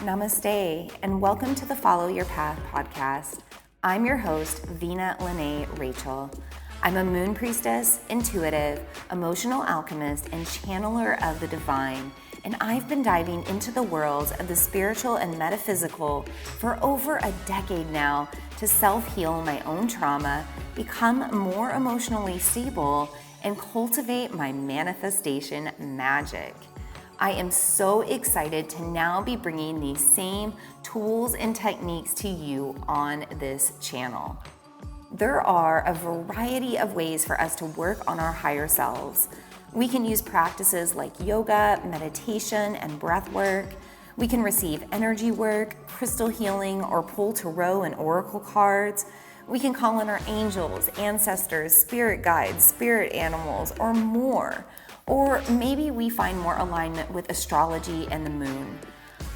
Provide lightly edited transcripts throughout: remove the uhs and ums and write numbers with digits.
Namaste, and welcome to the Follow Your Path podcast. I'm your host, Vina Lene Rachel. I'm a moon priestess, intuitive, emotional alchemist, and channeler of the divine, and I've been diving into the worlds of the spiritual and metaphysical for over a decade now to self-heal my own trauma, become more emotionally stable, and cultivate my manifestation magic. I am so excited to now be bringing these same tools and techniques to you on this channel. There are a variety of ways for us to work on our higher selves. We can use practices like yoga, meditation, and breath work. We can receive energy work, crystal healing, or pull tarot and oracle cards. We can call on our angels, ancestors, spirit guides, spirit animals, or more. Or maybe we find more alignment with astrology and the moon.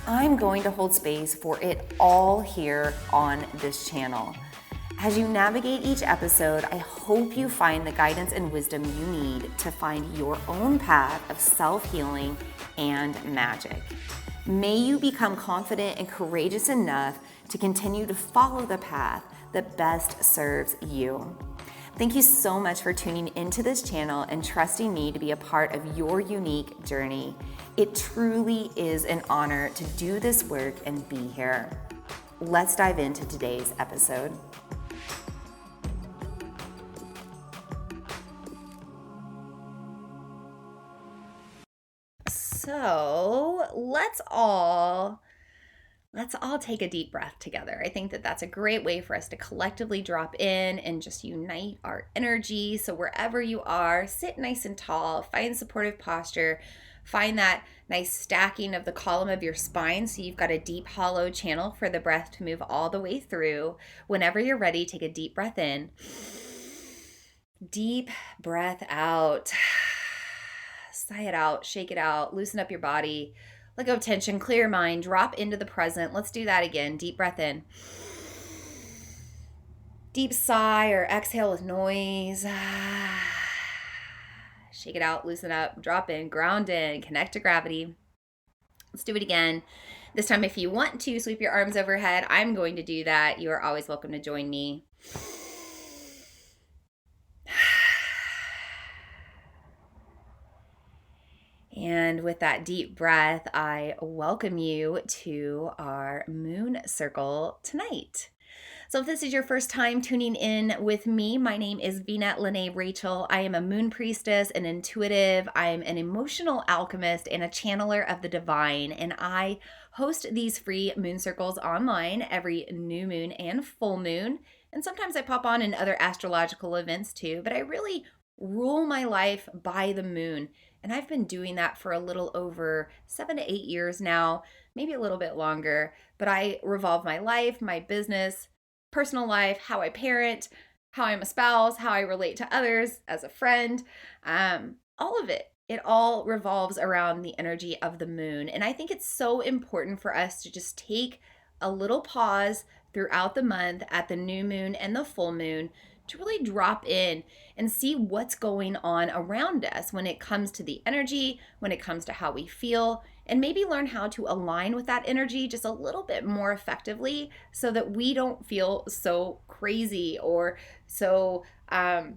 I'm going to hold space for it all here on this channel. As you navigate each episode, I hope you find the guidance and wisdom you need to find your own path of self-healing and magic. May you become confident and courageous enough to continue to follow the path that best serves you. Thank you so much for tuning into this channel and trusting me to be a part of your unique journey. It truly is an honor to do this work and be here. Let's dive into today's episode. So let's all take a deep breath together. I think that that's a great way for us to collectively drop in and just unite our energy. So wherever you are, sit nice and tall, find supportive posture, find that nice stacking of the column of your spine so you've got a deep hollow channel for the breath to move all the way through. Whenever you're ready, take a deep breath in. Deep breath out. Sigh it out, shake it out, loosen up your body. Let go of tension, clear your mind, drop into the present. Let's do that again. Deep breath in. Deep sigh or exhale with noise. Shake it out, loosen up, drop in, ground in, connect to gravity. Let's do it again. This time, if you want to sweep your arms overhead, I'm going to do that. You are always welcome to join me. And with that deep breath, I welcome you to our moon circle tonight. So if this is your first time tuning in with me, my name is Vina Lene Rachel. I am a moon priestess, an intuitive. I am an emotional alchemist and a channeler of the divine. And I host these free moon circles online every new moon and full moon. And sometimes I pop on in other astrological events too, but I really rule my life by the moon. And I've been doing that for a little over 7 to 8 years now, maybe a little bit longer. But I revolve my life, my business, personal life, how I parent, how I'm a spouse, how I relate to others as a friend, all of it. It all revolves around the energy of the moon. And I think it's so important for us to just take a little pause throughout the month at the new moon and the full moon to really drop in and see what's going on around us when it comes to the energy, when it comes to how we feel, and maybe learn how to align with that energy just a little bit more effectively so that we don't feel so crazy or so, out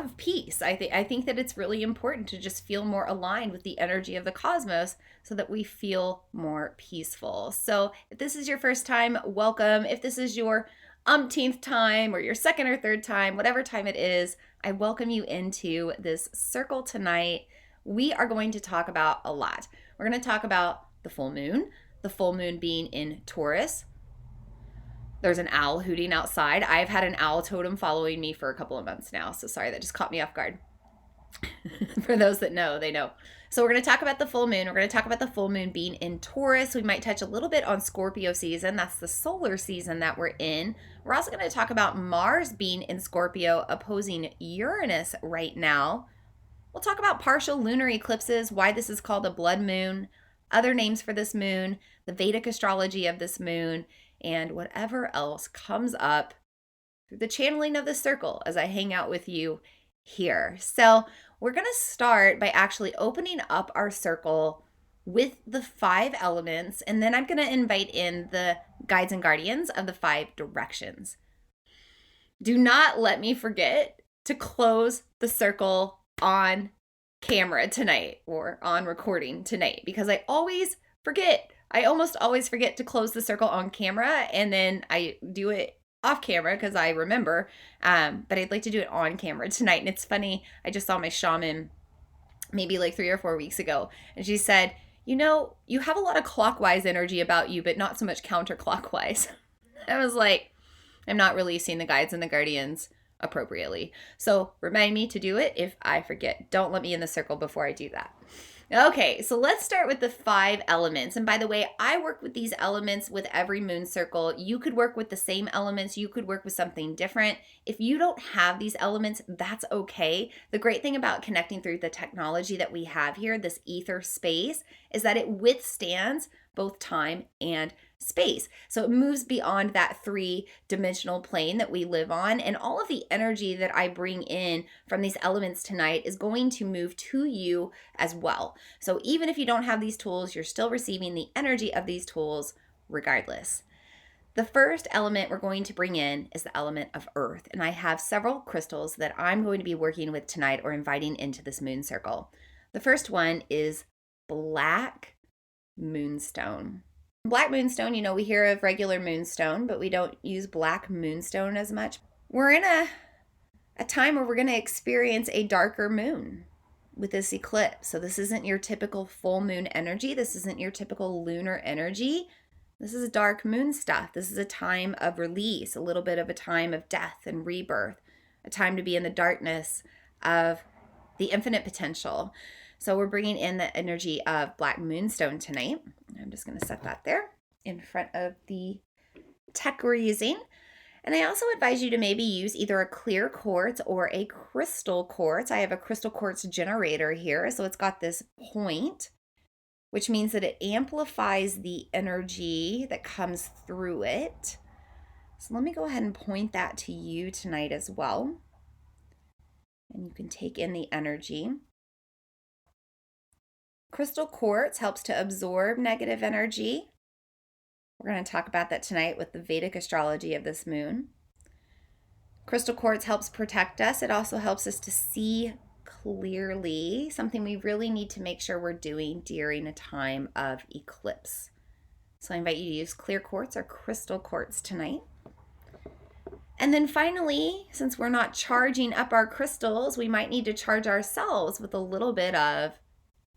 of peace. I think that it's really important to just feel more aligned with the energy of the cosmos so that we feel more peaceful. So if this is your first time, welcome. If this is your umpteenth time or your second or third time, whatever time it is, I welcome you into this circle tonight. We are going to talk about a lot. We're going to talk about the full moon being in Taurus. There's an owl hooting outside. I've had an owl totem following me for a couple of months now, so sorry, that just caught me off guard. For those that know, they know. So we're going to talk about the full moon. We're going to talk about the full moon being in Taurus. We might touch a little bit on Scorpio season. That's the solar season that we're in. We're also going to talk about Mars being in Scorpio opposing Uranus right now. We'll talk about partial lunar eclipses, why this is called a blood moon, other names for this moon, the Vedic astrology of this moon, and whatever else comes up through the channeling of the circle as I hang out with you here. So we're going to start by actually opening up our circle with the 5 elements, and then I'm going to invite in the guides and guardians of the 5 directions. Do not let me forget to close the circle on camera tonight or on recording tonight, because I always forget. I almost always forget to close the circle on camera, and then I do it off camera because I remember, but I'd like to do it on camera tonight. And it's funny, I just saw my shaman maybe like 3 or 4 weeks ago, and she said, you know, you have a lot of clockwise energy about you, but not so much counterclockwise. I was like, I'm not releasing the guides and the guardians appropriately. So remind me to do it if I forget. Don't let me in the circle before I do that. Okay, so let's start with the 5 elements. And by the way, I work with these elements with every moon circle. You could work with the same elements. You could work with something different. If you don't have these elements, that's okay. The great thing about connecting through the technology that we have here, this ether space, is that it withstands both time and space. So it moves beyond that 3-dimensional plane that we live on, and all of the energy that I bring in from these elements tonight is going to move to you as well. So even if you don't have these tools, you're still receiving the energy of these tools regardless. The first element we're going to bring in is the element of earth, and I have several crystals that I'm going to be working with tonight or inviting into this moon circle. The first one is black moonstone. Black moonstone, you know, we hear of regular moonstone, but we don't use black moonstone as much. We're in a time where we're going to experience a darker moon with this eclipse. So this isn't your typical full moon energy. This isn't your typical lunar energy. This is dark moon stuff. This is a time of release, a little bit of a time of death and rebirth, a time to be in the darkness of the infinite potential. So we're bringing in the energy of black moonstone tonight. I'm just going to set that there in front of the tech we're using. And I also advise you to maybe use either a clear quartz or a crystal quartz. I have a crystal quartz generator here. So it's got this point, which means that it amplifies the energy that comes through it. So let me go ahead and point that to you tonight as well. And you can take in the energy. Crystal quartz helps to absorb negative energy. We're going to talk about that tonight with the Vedic astrology of this moon. Crystal quartz helps protect us. It also helps us to see clearly, something we really need to make sure we're doing during a time of eclipse. So I invite you to use clear quartz or crystal quartz tonight. And then finally, since we're not charging up our crystals, we might need to charge ourselves with a little bit of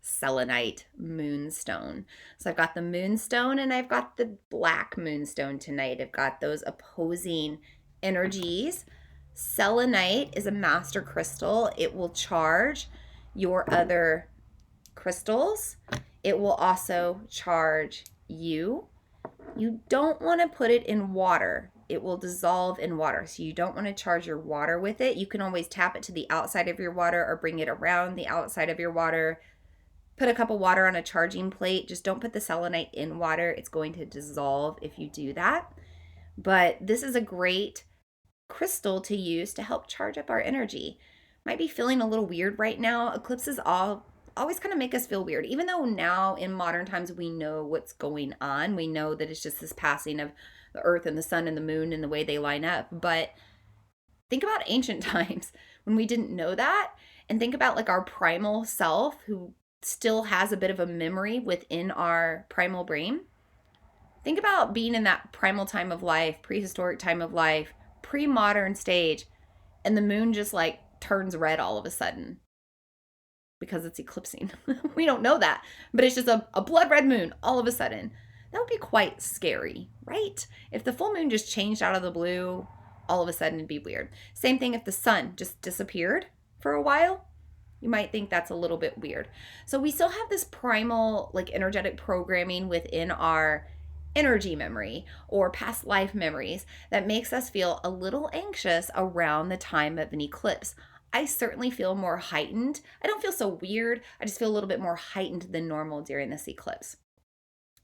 selenite moonstone. So I've got the moonstone and I've got the black moonstone tonight. I've got those opposing energies. Selenite is a master crystal. It will charge your other crystals. It will also charge you. You don't want to put it in water. It will dissolve in water. So you don't want to charge your water with it. You can always tap it to the outside of your water or bring it around the outside of your water. Put a cup of water on a charging plate. Just don't put the selenite in water. It's going to dissolve if you do that. But this is a great crystal to use to help charge up our energy. Might be feeling a little weird right now. Eclipses always kind of make us feel weird. Even though now in modern times we know what's going on. We know that it's just this passing of the earth and the sun and the moon and the way they line up. But think about ancient times when we didn't know that. And think about like our primal self who still has a bit of a memory within our primal brain. Think about being in that primal time of life, prehistoric time of life, pre-modern stage, and the moon just like turns red all of a sudden because it's eclipsing. We don't know that, but it's just a blood red moon all of a sudden. That would be quite scary, right? If the full moon just changed out of the blue, all of a sudden it'd be weird. Same thing if the sun just disappeared for a while. You might think that's a little bit weird. So we still have this primal, like energetic programming within our energy memory or past life memories that makes us feel a little anxious around the time of an eclipse. I certainly feel more heightened. I don't feel so weird. I just feel a little bit more heightened than normal during this eclipse.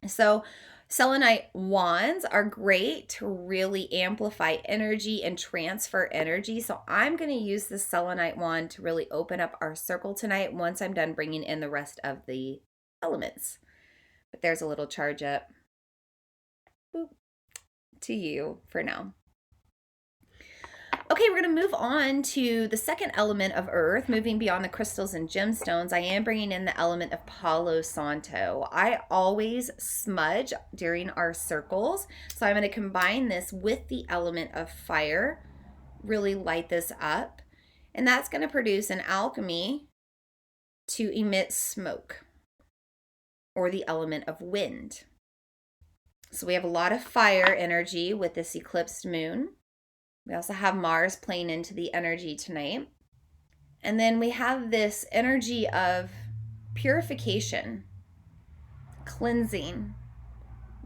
So selenite wands are great to really amplify energy and transfer energy. So I'm going to use the selenite wand to really open up our circle tonight once I'm done bringing in the rest of the elements. But there's a little charge up. Boop. To you for now. Okay, we're going to move on to the second element of earth, moving beyond the crystals and gemstones. I am bringing in the element of Palo Santo. I always smudge during our circles, so I'm going to combine this with the element of fire, really light this up, and that's going to produce an alchemy to emit smoke, or the element of wind. So we have a lot of fire energy with this eclipsed moon. We also have Mars playing into the energy tonight. And then we have this energy of purification, cleansing,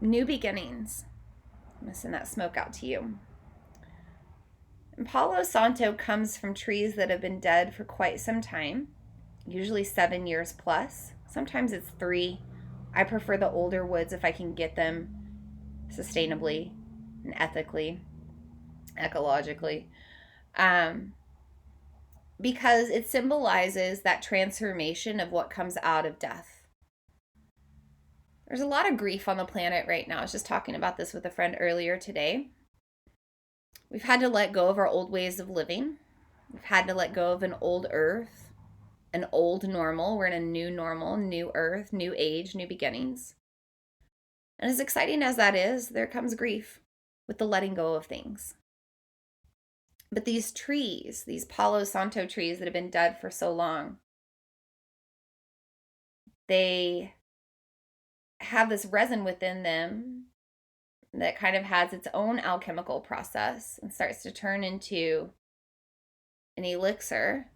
new beginnings. I'm going to send that smoke out to you. And Palo Santo comes from trees that have been dead for quite some time, usually 7 years plus. Sometimes it's 3. I prefer the older woods if I can get them sustainably and ethically. Ecologically, because it symbolizes that transformation of what comes out of death. There's a lot of grief on the planet right now. I was just talking about this with a friend earlier today. We've had to let go of our old ways of living. We've had to let go of an old earth, an old normal. We're in a new normal, new earth, new age, new beginnings. And as exciting as that is, there comes grief with the letting go of things. But these trees, these Palo Santo trees that have been dead for so long, they have this resin within them that kind of has its own alchemical process and starts to turn into an elixir.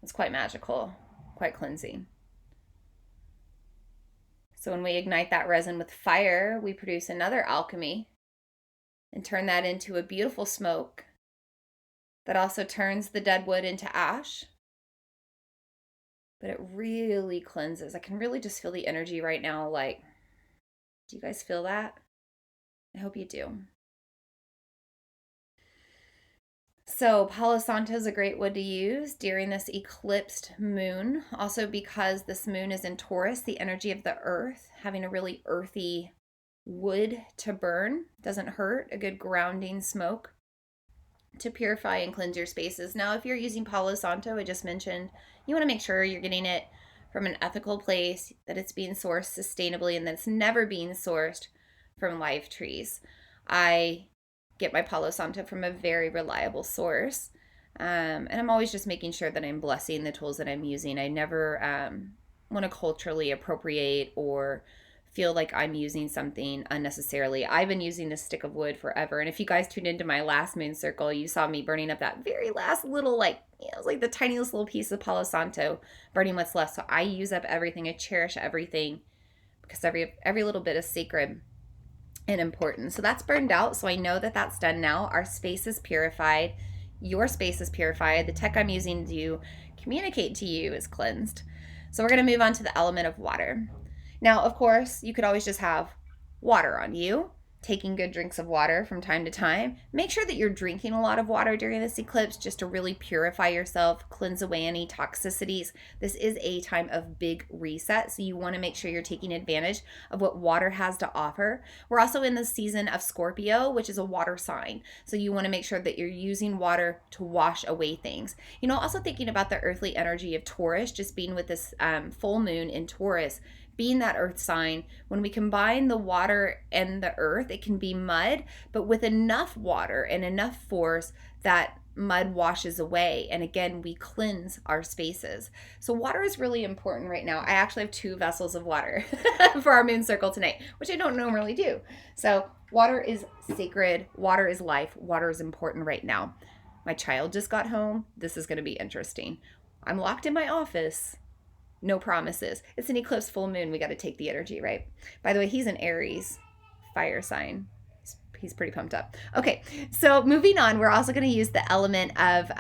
It's quite magical, quite cleansing. So when we ignite that resin with fire, we produce another alchemy and turn that into a beautiful smoke that also turns the dead wood into ash. But it really cleanses. I can really just feel the energy right now. Like, do you guys feel that? I hope you do. So Palo Santo is a great wood to use during this eclipsed moon. Also because this moon is in Taurus, the energy of the earth, having a really earthy wood to burn doesn't hurt. A good grounding smoke to purify and cleanse your spaces. Now, if you're using Palo Santo, I just mentioned, you want to make sure you're getting it from an ethical place, that it's being sourced sustainably, and that it's never being sourced from live trees. I get my Palo Santo from a very reliable source, and I'm always just making sure that I'm blessing the tools that I'm using. I never want to culturally appropriate or feel like I'm using something unnecessarily. I've been using this stick of wood forever. And if you guys tuned into my last moon circle, you saw me burning up that very last little, it was like the tiniest little piece of Palo Santo, burning what's left. So I use up everything. I cherish everything because every little bit is sacred and important. So that's burned out. So I know that that's done now. Our space is purified. Your space is purified. The tech I'm using to communicate to you is cleansed. So we're going to move on to the element of water. Now, of course, you could always just have water on you, taking good drinks of water from time to time. Make sure that you're drinking a lot of water during this eclipse just to really purify yourself, cleanse away any toxicities. This is a time of big reset, so you want to make sure you're taking advantage of what water has to offer. We're also in the season of Scorpio, which is a water sign, so you want to make sure that you're using water to wash away things. Also thinking about the earthly energy of Taurus, just being with this full moon in Taurus, being that earth sign, when we combine the water and the earth, it can be mud, but with enough water and enough force that mud washes away. And again, we cleanse our spaces. So water is really important right now. I actually have 2 vessels of water for our moon circle tonight, which I don't normally do. So water is sacred. Water is life. Water is important right now. My child just got home. This is going to be interesting. I'm locked in my office. No promises. It's an eclipse full moon. We got to take the energy, right? By the way, he's an Aries fire sign. He's pretty pumped up. Okay, so moving on, we're also going to use the element of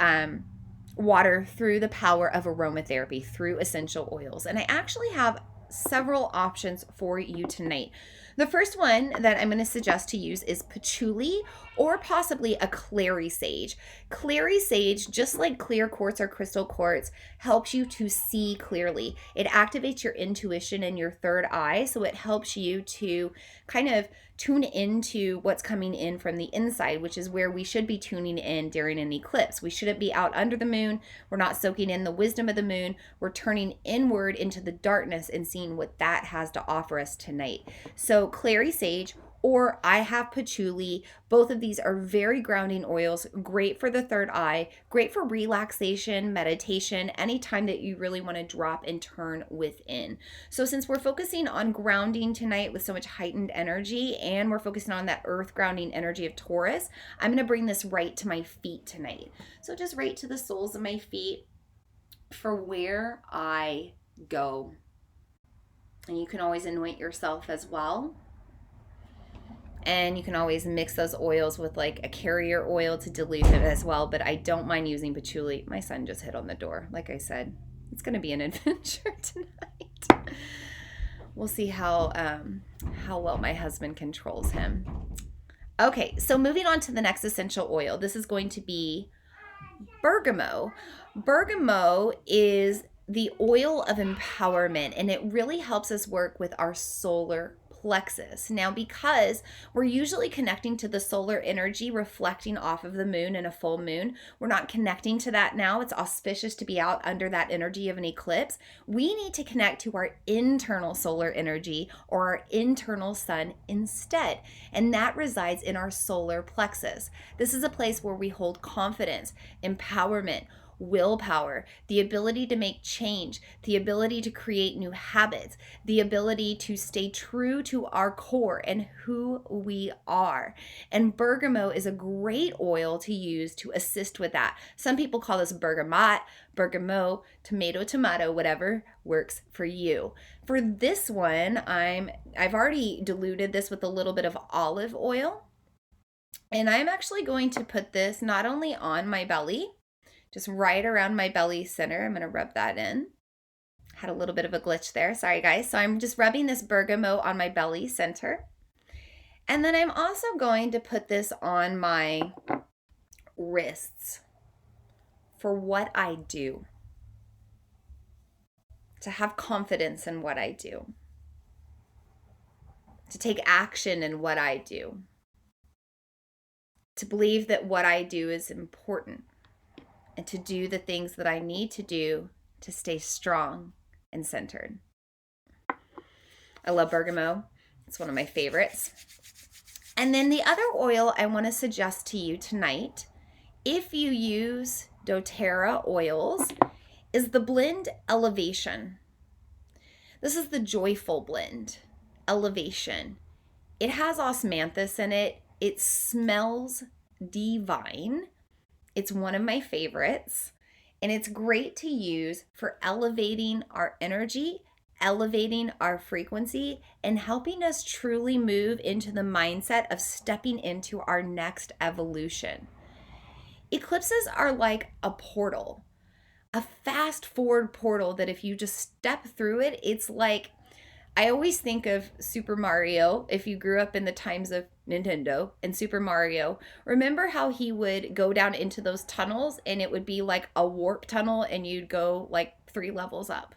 water through the power of aromatherapy, through essential oils. And I actually have several options for you tonight. The first one that I'm going to suggest to use is patchouli or possibly a clary sage. Clary sage, just like clear quartz or crystal quartz, helps you to see clearly. It activates your intuition and your third eye, so it helps you to kind of tune into what's coming in from the inside, which is where we should be tuning in during an eclipse. We shouldn't be out under the moon. We're not soaking in the wisdom of the moon. We're turning inward into the darkness and seeing what that has to offer us tonight. So clary sage, or I have patchouli. Both of these are very grounding oils, great for the third eye, great for relaxation, meditation, anytime that you really want to drop and turn within. So since we're focusing on grounding tonight with so much heightened energy, and we're focusing on that earth grounding energy of Taurus, I'm going to bring this right to my feet tonight. So just right to the soles of my feet for where I go. And you can always anoint yourself as well. And you can always mix those oils with like a carrier oil to dilute it as well. But I don't mind using patchouli. My son just hit on the door. Like I said, it's going to be an adventure tonight. We'll see how well my husband controls him. Okay, so moving on to the next essential oil. This is going to be bergamot. Bergamot is the oil of empowerment, and it really helps us work with our solar plexus. Now, because we're usually connecting to the solar energy reflecting off of the moon in a full moon, we're not connecting to that now. It's auspicious to be out under that energy of an eclipse. We need to connect to our internal solar energy or our internal sun instead, and that resides in our solar plexus. This is a place where we hold confidence, empowerment, willpower, the ability to make change, the ability to create new habits, the ability to stay true to our core and who we are. And bergamot is a great oil to use to assist with that. Some people call this bergamot, bergamot, tomato, whatever works for you. For this one, I've already diluted this with a little bit of olive oil. And I'm actually going to put this not only on my belly, just right around my belly center. I'm going to rub that in. Had a little bit of a glitch there. Sorry, guys. So I'm just rubbing this bergamot on my belly center. And then I'm also going to put this on my wrists for what I do. To have confidence in what I do. To take action in what I do. To believe that what I do is important. And to do the things that I need to do to stay strong and centered. I love bergamot. It's one of my favorites. And then the other oil I want to suggest to you tonight, if you use doTERRA oils, is the blend Elevation. This is the joyful blend, Elevation. It has osmanthus in it. It smells divine. It's one of my favorites, and it's great to use for elevating our energy, elevating our frequency, and helping us truly move into the mindset of stepping into our next evolution. Eclipses are like a portal, a fast forward portal that if you just step through it, it's like, I always think of Super Mario. If you grew up in the times of Nintendo and Super Mario, remember how he would go down into those tunnels and it would be like a warp tunnel and you'd go like 3 levels up.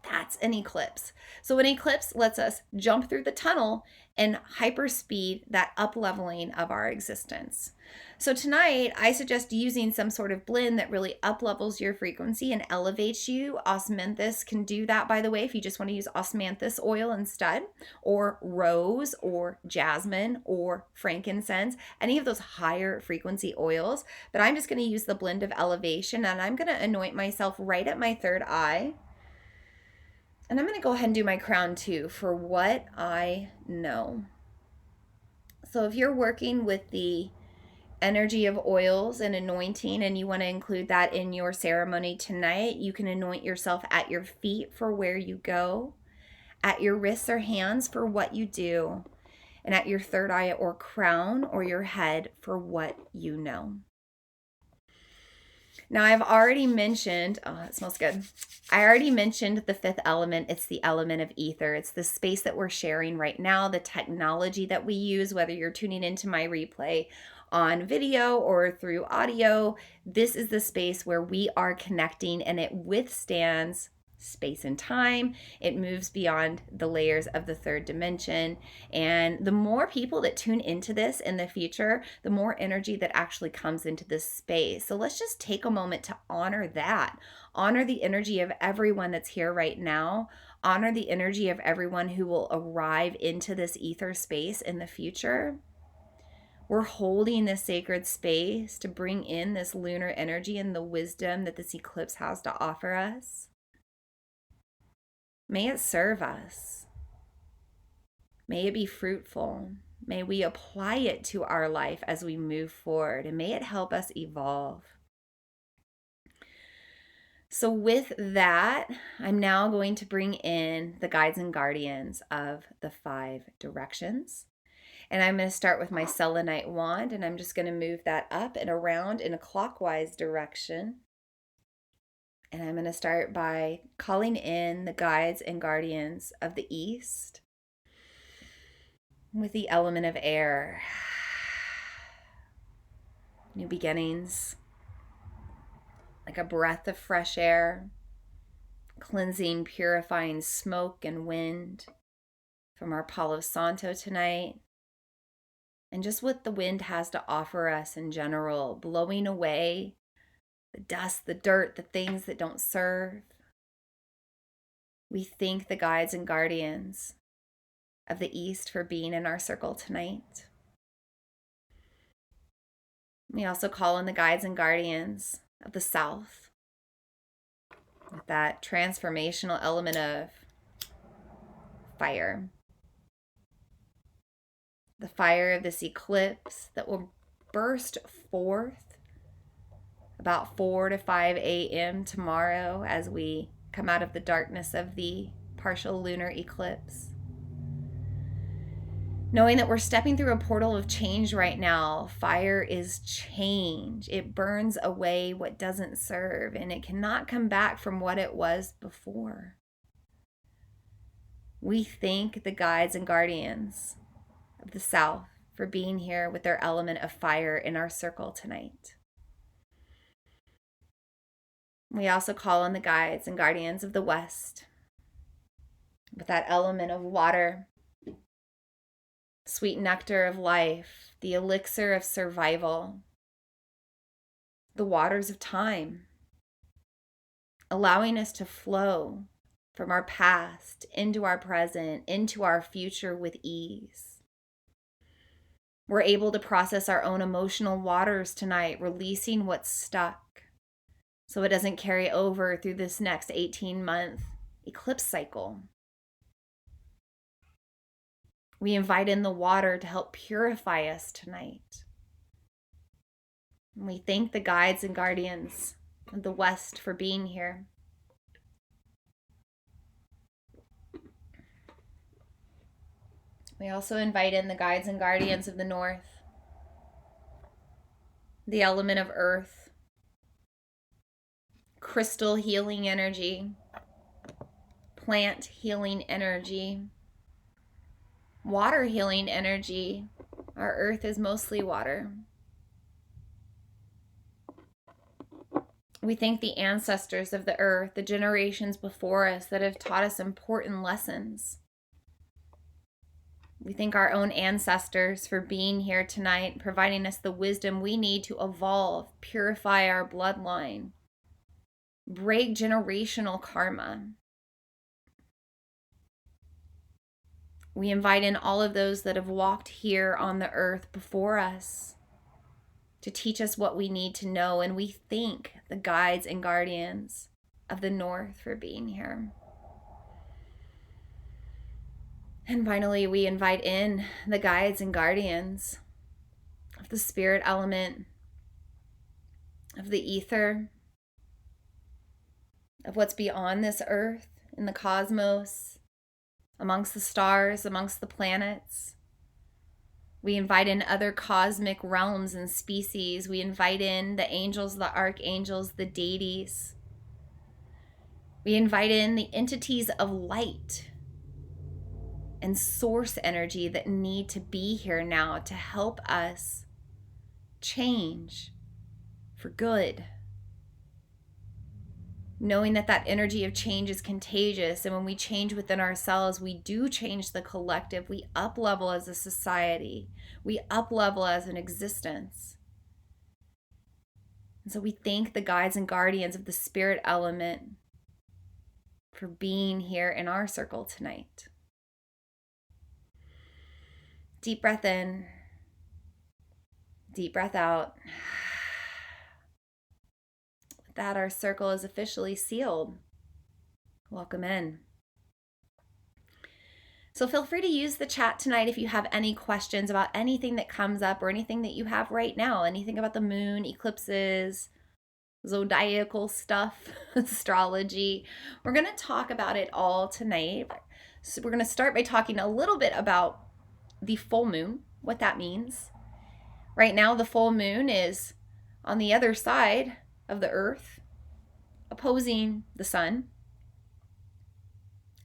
That's an eclipse. So an eclipse lets us jump through the tunnel and hyperspeed that up leveling of our existence. So tonight, I suggest using some sort of blend that really up levels your frequency and elevates you. Osmanthus can do that, by the way, if you just want to use osmanthus oil instead, or rose, or jasmine, or frankincense, any of those higher frequency oils. But I'm just going to use the blend of Elevation, and I'm going to anoint myself right at my third eye. And I'm going to go ahead and do my crown too for what I know. So if you're working with the energy of oils and anointing and you want to include that in your ceremony tonight, you can anoint yourself at your feet for where you go, at your wrists or hands for what you do, and at your third eye or crown or your head for what you know. Now, I've already mentioned, oh, it smells good. I already mentioned the fifth element. It's the element of ether. It's the space that we're sharing right now, the technology that we use, whether you're tuning into my replay on video or through audio. This is the space where we are connecting, and it withstands space and time. It moves beyond the layers of the third dimension. And the more people that tune into this in the future, the more energy that actually comes into this space. So let's just take a moment to honor that. Honor the energy of everyone that's here right now. Honor the energy of everyone who will arrive into this ether space in the future. We're holding this sacred space to bring in this lunar energy and the wisdom that this eclipse has to offer us. May it serve us. May it be fruitful. May we apply it to our life as we move forward, and may it help us evolve. So with that, I'm now going to bring in the guides and guardians of the 5 directions. And I'm going to start with my selenite wand, and I'm just going to move that up and around in a clockwise direction. And I'm going to start by calling in the guides and guardians of the East with the element of air. New beginnings, like a breath of fresh air, cleansing, purifying smoke and wind from our Palo Santo tonight. And just what the wind has to offer us in general, blowing away the dust, the dirt, the things that don't serve. We thank the guides and guardians of the East for being in our circle tonight. We also call in the guides and guardians of the South with that transformational element of fire. The fire of this eclipse that will burst forth about 4 to 5 a.m. tomorrow as we come out of the darkness of the partial lunar eclipse. Knowing that we're stepping through a portal of change right now. Fire is change. It burns away what doesn't serve, and it cannot come back from what it was before. We thank the guides and guardians of the South for being here with their element of fire in our circle tonight. We also call on the guides and guardians of the West with that element of water, sweet nectar of life, the elixir of survival, the waters of time, allowing us to flow from our past into our present, into our future with ease. We're able to process our own emotional waters tonight, releasing what's stuck, so it doesn't carry over through this next 18-month eclipse cycle. We invite in the water to help purify us tonight. And we thank the guides and guardians of the West for being here. We also invite in the guides and guardians of the North, the element of earth, crystal healing energy, plant healing energy, water healing energy. Our earth is mostly water. We thank the ancestors of the earth, the generations before us that have taught us important lessons. We thank our own ancestors for being here tonight, providing us the wisdom we need to evolve, purify our bloodline, break generational karma. We invite in all of those that have walked here on the earth before us to teach us what we need to know, and we thank the guides and guardians of the North for being here. And finally, we invite in the guides and guardians of the spirit element, of the ether, of what's beyond this earth, in the cosmos, amongst the stars, amongst the planets. We invite in other cosmic realms and species. We invite in the angels, the archangels, the deities. We invite in the entities of light and source energy that need to be here now to help us change for good. Knowing that that energy of change is contagious, and when we change within ourselves, we do change the collective. We up level as a society. We up level as an existence. And so we thank the guides and guardians of the spirit element for being here in our circle tonight. Deep breath in, deep breath out. With that, our circle is officially sealed. Welcome in. So feel free to use the chat tonight if you have any questions about anything that comes up or anything that you have right now, anything about the moon, eclipses, zodiacal stuff, astrology. We're going to talk about it all tonight. So we're going to start by talking a little bit about the full moon, what that means. Right now, the full moon is on the other side of the earth, opposing the sun.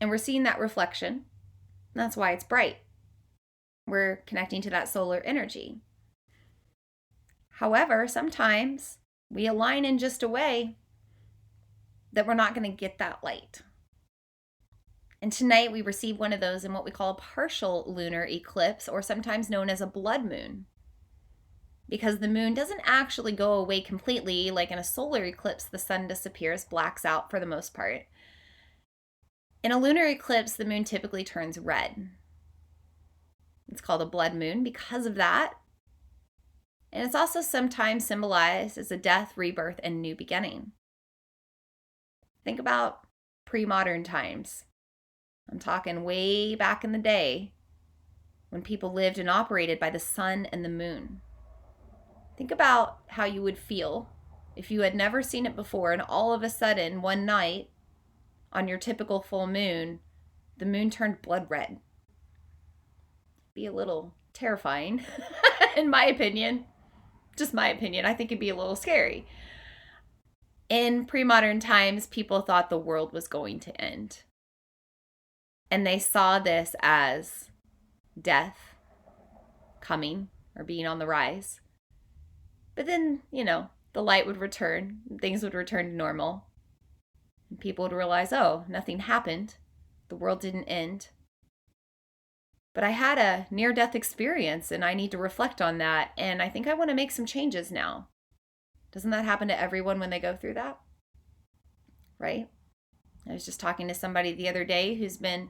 And we're seeing that reflection. That's why it's bright. We're connecting to that solar energy. However, sometimes we align in just a way that we're not going to get that light. And tonight we receive one of those in what we call a partial lunar eclipse, or sometimes known as a blood moon. Because the moon doesn't actually go away completely. Like in a solar eclipse, the sun disappears, blacks out for the most part. In a lunar eclipse, the moon typically turns red. It's called a blood moon because of that. And it's also sometimes symbolized as a death, rebirth, and new beginning. Think about pre-modern times. I'm talking way back in the day when people lived and operated by the sun and the moon. Think about how you would feel if you had never seen it before and all of a sudden one night on your typical full moon, the moon turned blood red. Be a little terrifying, in my opinion. Just my opinion. I think it'd be a little scary. In pre-modern times, people thought the world was going to end. And they saw this as death coming or being on the rise. But then, the light would return, things would return to normal. And people would realize, oh, nothing happened. The world didn't end. But I had a near-death experience and I need to reflect on that. And I think I want to make some changes now. Doesn't that happen to everyone when they go through that? Right? I was just talking to somebody the other day who's been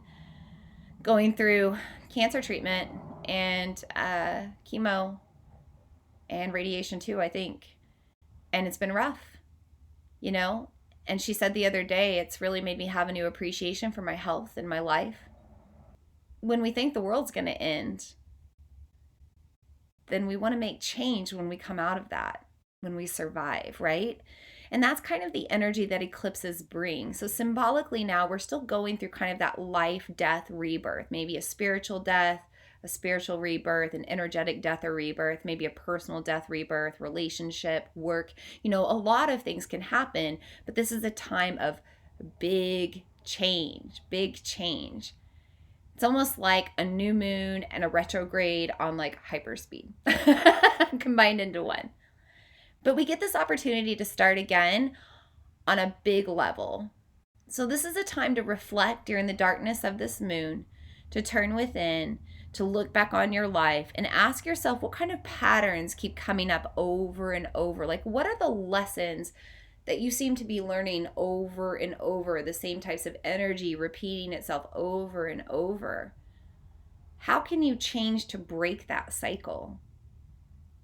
going through cancer treatment and chemo and radiation too, I think. And it's been rough, And she said the other day, it's really made me have a new appreciation for my health and my life. When we think the world's going to end, then we want to make change when we come out of that, when we survive, right? And that's kind of the energy that eclipses bring. So symbolically now, we're still going through kind of that life, death, rebirth, maybe a spiritual death, a spiritual rebirth, an energetic death or rebirth, maybe a personal death, rebirth, relationship, work. A lot of things can happen, but this is a time of big change, big change. It's almost like a new moon and a retrograde on like hyperspeed combined into one. But we get this opportunity to start again on a big level. So this is a time to reflect during the darkness of this moon, to turn within, to look back on your life and ask yourself what kind of patterns keep coming up over and over. Like, what are the lessons that you seem to be learning over and over, the same types of energy repeating itself over and over? How can you change to break that cycle?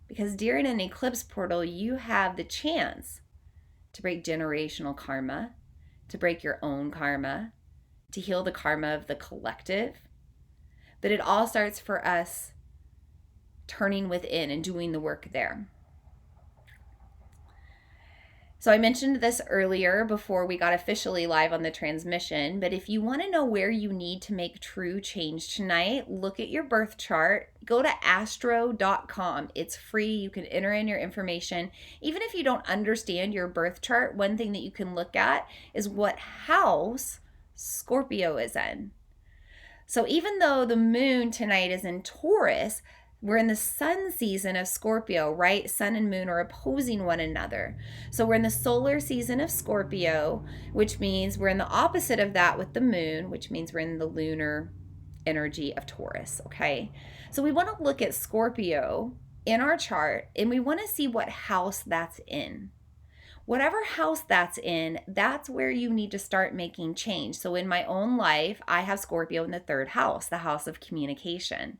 Because during an eclipse portal, you have the chance to break generational karma, to break your own karma, to heal the karma of the collective. But it all starts for us turning within and doing the work there. So I mentioned this earlier before we got officially live on the transmission, but if you want to know where you need to make true change tonight, look at your birth chart. Go to astro.com. It's free. You can enter in your information. Even if you don't understand your birth chart, one thing that you can look at is what house Scorpio is in. So even though the moon tonight is in Taurus, we're in the sun season of Scorpio, right? Sun and moon are opposing one another. So we're in the solar season of Scorpio, which means we're in the opposite of that with the moon, which means we're in the lunar energy of Taurus, okay? So we want to look at Scorpio in our chart and we want to see what house that's in. Whatever house that's in, that's where you need to start making change. So in my own life, I have Scorpio in the third house, the house of communication.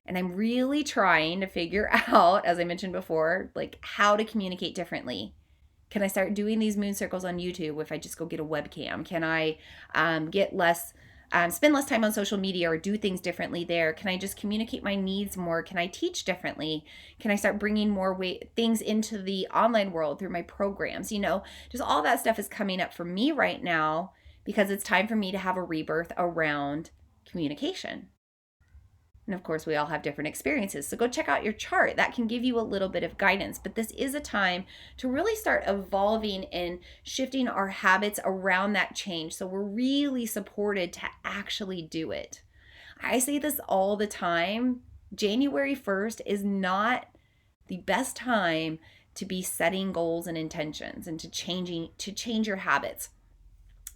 And I'm really trying to figure out, as I mentioned before, like how to communicate differently. Can I start doing these moon circles on YouTube if I just go get a webcam? Can I spend less time on social media or do things differently there? Can I just communicate my needs more? Can I teach differently? Can I start bringing more things into the online world through my programs? Just all that stuff is coming up for me right now because it's time for me to have a rebirth around communication. And of course, we all have different experiences. So go check out your chart. That can give you a little bit of guidance. But this is a time to really start evolving and shifting our habits around that change. So we're really supported to actually do it. I say this all the time. January 1st is not the best time to be setting goals and intentions and to change your habits.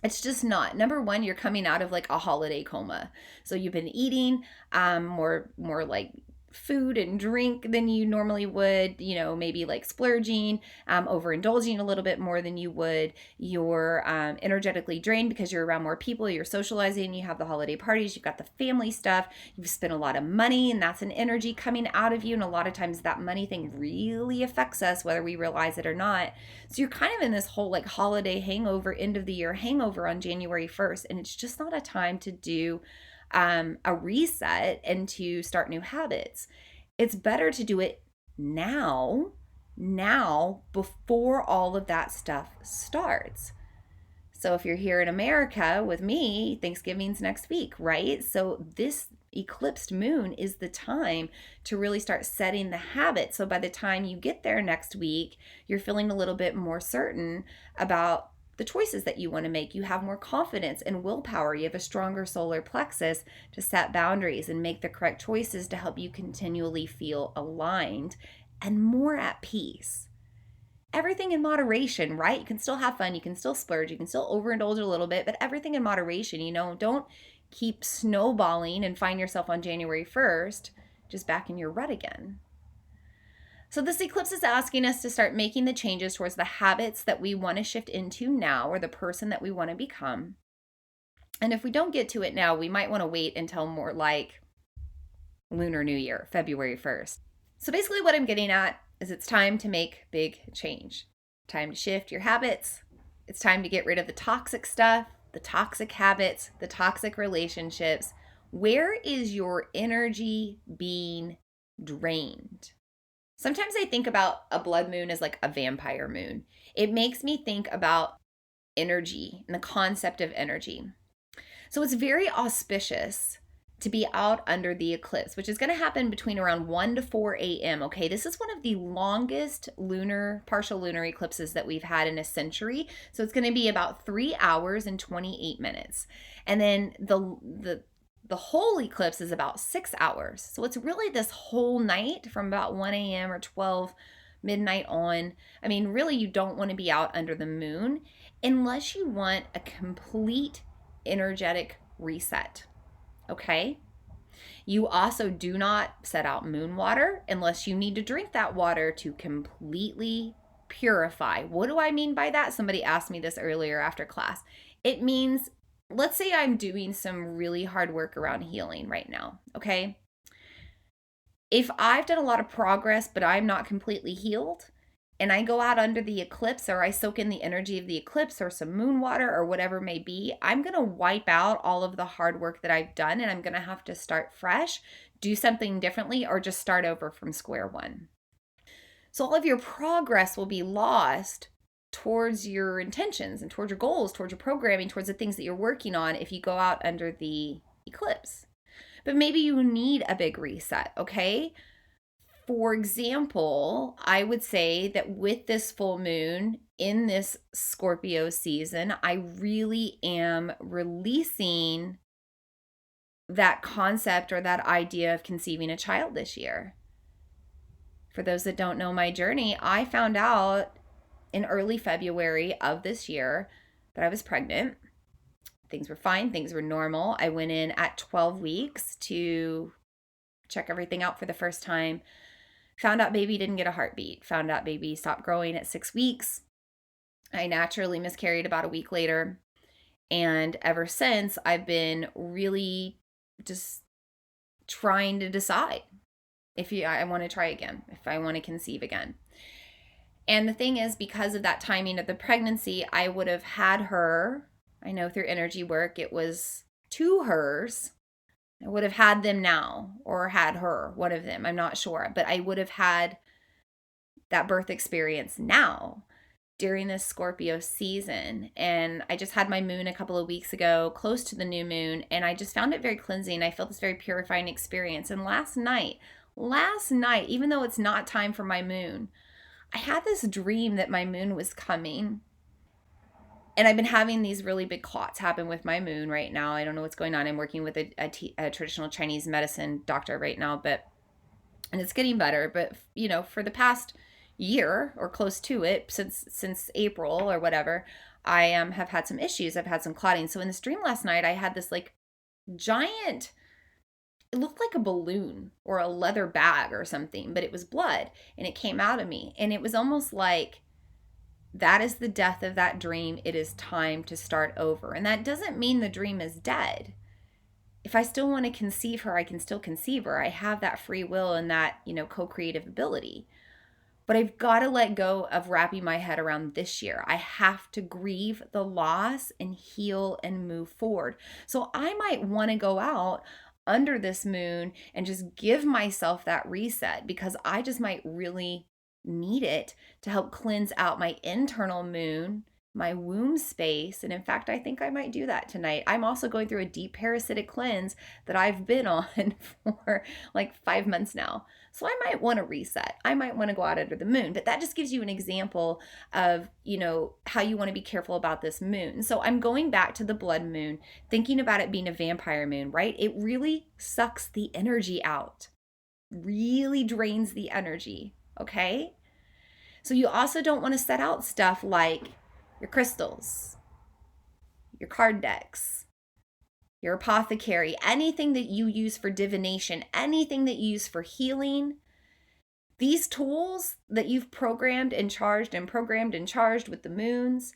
It's just not. Number one, you're coming out of like a holiday coma. So you've been eating more like food and drink than you normally would, maybe like splurging, overindulging a little bit more than you would. You're energetically drained because you're around more people, you're socializing, you have the holiday parties, you've got the family stuff, you've spent a lot of money, and that's an energy coming out of you. And a lot of times that money thing really affects us, whether we realize it or not. So you're kind of in this whole like holiday hangover, end of the year hangover on January 1st. And it's just not a time to do a reset and to start new habits. It's better to do it now before all of that stuff starts. So if you're here in America with me, Thanksgiving's next week, right? So this eclipsed moon is the time to really start setting the habit. So by the time you get there next week, you're feeling a little bit more certain about the choices that you want to make. You have more confidence and willpower. You have a stronger solar plexus to set boundaries and make the correct choices to help you continually feel aligned and more at peace. Everything in moderation, right? You can still have fun. You can still splurge. You can still overindulge a little bit, but everything in moderation. Don't keep snowballing and find yourself on January 1st just back in your rut again. So this eclipse is asking us to start making the changes towards the habits that we want to shift into now, or the person that we want to become. And if we don't get to it now, we might want to wait until more like Lunar New Year, February 1st. So basically what I'm getting at is it's time to make big change. Time to shift your habits. It's time to get rid of the toxic stuff, the toxic habits, the toxic relationships. Where is your energy being drained? Sometimes I think about a blood moon as like a vampire moon. It makes me think about energy and the concept of energy. So it's very auspicious to be out under the eclipse, which is going to happen between around 1 to 4 a.m. Okay, this is one of the longest partial lunar eclipses that we've had in a century. So it's going to be about 3 hours and 28 minutes. And then the whole eclipse is about 6 hours. So it's really this whole night from about 1 a.m. or 12 midnight on. I mean, really, you don't want to be out under the moon unless you want a complete energetic reset. Okay? You also do not set out moon water unless you need to drink that water to completely purify. What do I mean by that? Somebody asked me this earlier after class. It means, let's say I'm doing some really hard work around healing right now, okay? If I've done a lot of progress, but I'm not completely healed, and I go out under the eclipse, or I soak in the energy of the eclipse or some moon water or whatever may be, I'm going to wipe out all of the hard work that I've done, and I'm going to have to start fresh, do something differently, or just start over from square one. So all of your progress will be lost towards your intentions and towards your goals, towards your programming, towards the things that you're working on if you go out under the eclipse. But maybe you need a big reset, okay? For example, I would say that with this full moon in this Scorpio season, I really am releasing that concept or that idea of conceiving a child this year. For those that don't know my journey, I found out in early February of this year that I was pregnant. Things were fine. Things were normal. I went in at 12 weeks to check everything out for the first time. Found out baby didn't get a heartbeat. Found out baby stopped growing at 6 weeks. I naturally miscarried about a week later. And ever since, I've been really just trying to decide if I want to try again, if I want to conceive again. And the thing is, because of that timing of the pregnancy, I would have had her, I know through energy work, it was 2 hers. I would have had them now, or had her, one of them, I'm not sure. But I would have had that birth experience now during this Scorpio season. And I just had my moon a couple of weeks ago, close to the new moon, and I just found it very cleansing. I felt this very purifying experience. And last night, even though it's not time for my moon, I had this dream that my moon was coming. And I've been having these really big clots happen with my moon right now. I don't know what's going on. I'm working with a traditional Chinese medicine doctor right now, and it's getting better. But, for the past year or close to it, since April or whatever, I have had some issues. I've had some clotting. So in this dream last night, I had this like giant, it looked like a balloon or a leather bag or something, but it was blood, and it came out of me. And it was almost like, that is the death of that dream. It is time to start over. And that doesn't mean the dream is dead. If I still want to conceive her, I can still conceive her. I have that free will and that, co-creative ability. But I've got to let go of wrapping my head around this year. I have to grieve the loss and heal and move forward. So I might want to go out under this moon and just give myself that reset, because I just might really need it to help cleanse out my internal moon, my womb space. And in fact, I think I might do that tonight. I'm also going through a deep parasitic cleanse that I've been on for like 5 months now. So I might want to reset. I might want to go out under the moon. But that just gives you an example of, how you want to be careful about this moon. So I'm going back to the blood moon, thinking about it being a vampire moon, right? It really sucks the energy out, really drains the energy. Okay? So you also don't want to set out stuff like your crystals, your card decks, your apothecary, anything that you use for divination, anything that you use for healing. These tools that you've programmed and charged with the moons,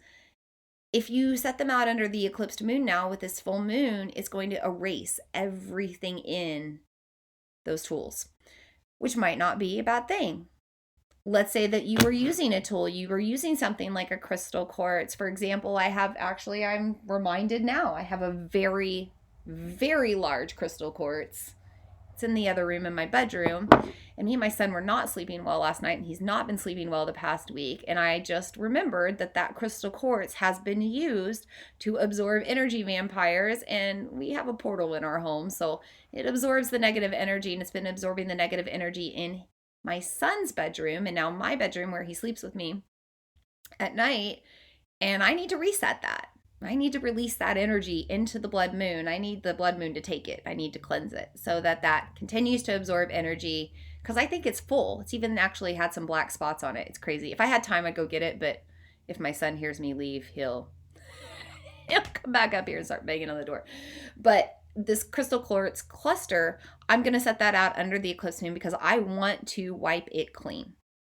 if you set them out under the eclipsed moon now with this full moon, it's going to erase everything in those tools, which might not be a bad thing. Let's say that you were using a tool, you were using something like a crystal quartz. For example, I'm reminded now, I have a very, very large crystal quartz. It's in the other room in my bedroom. And me and my son were not sleeping well last night, and he's not been sleeping well the past week. And I just remembered that crystal quartz has been used to absorb energy vampires. And we have a portal in our home, so it absorbs the negative energy, and it's been absorbing the negative energy in my son's bedroom and now my bedroom where he sleeps with me at night. And I need to reset that. I need to release that energy into the blood moon. I need the blood moon to take it. I need to cleanse it so that continues to absorb energy, because I think it's full. It's even actually had some black spots on it. It's crazy. If I had time, I'd go get it. But if my son hears me leave, he'll come back up here and start banging on the door. But this crystal quartz cluster, I'm going to set that out under the eclipse moon because I want to wipe it clean.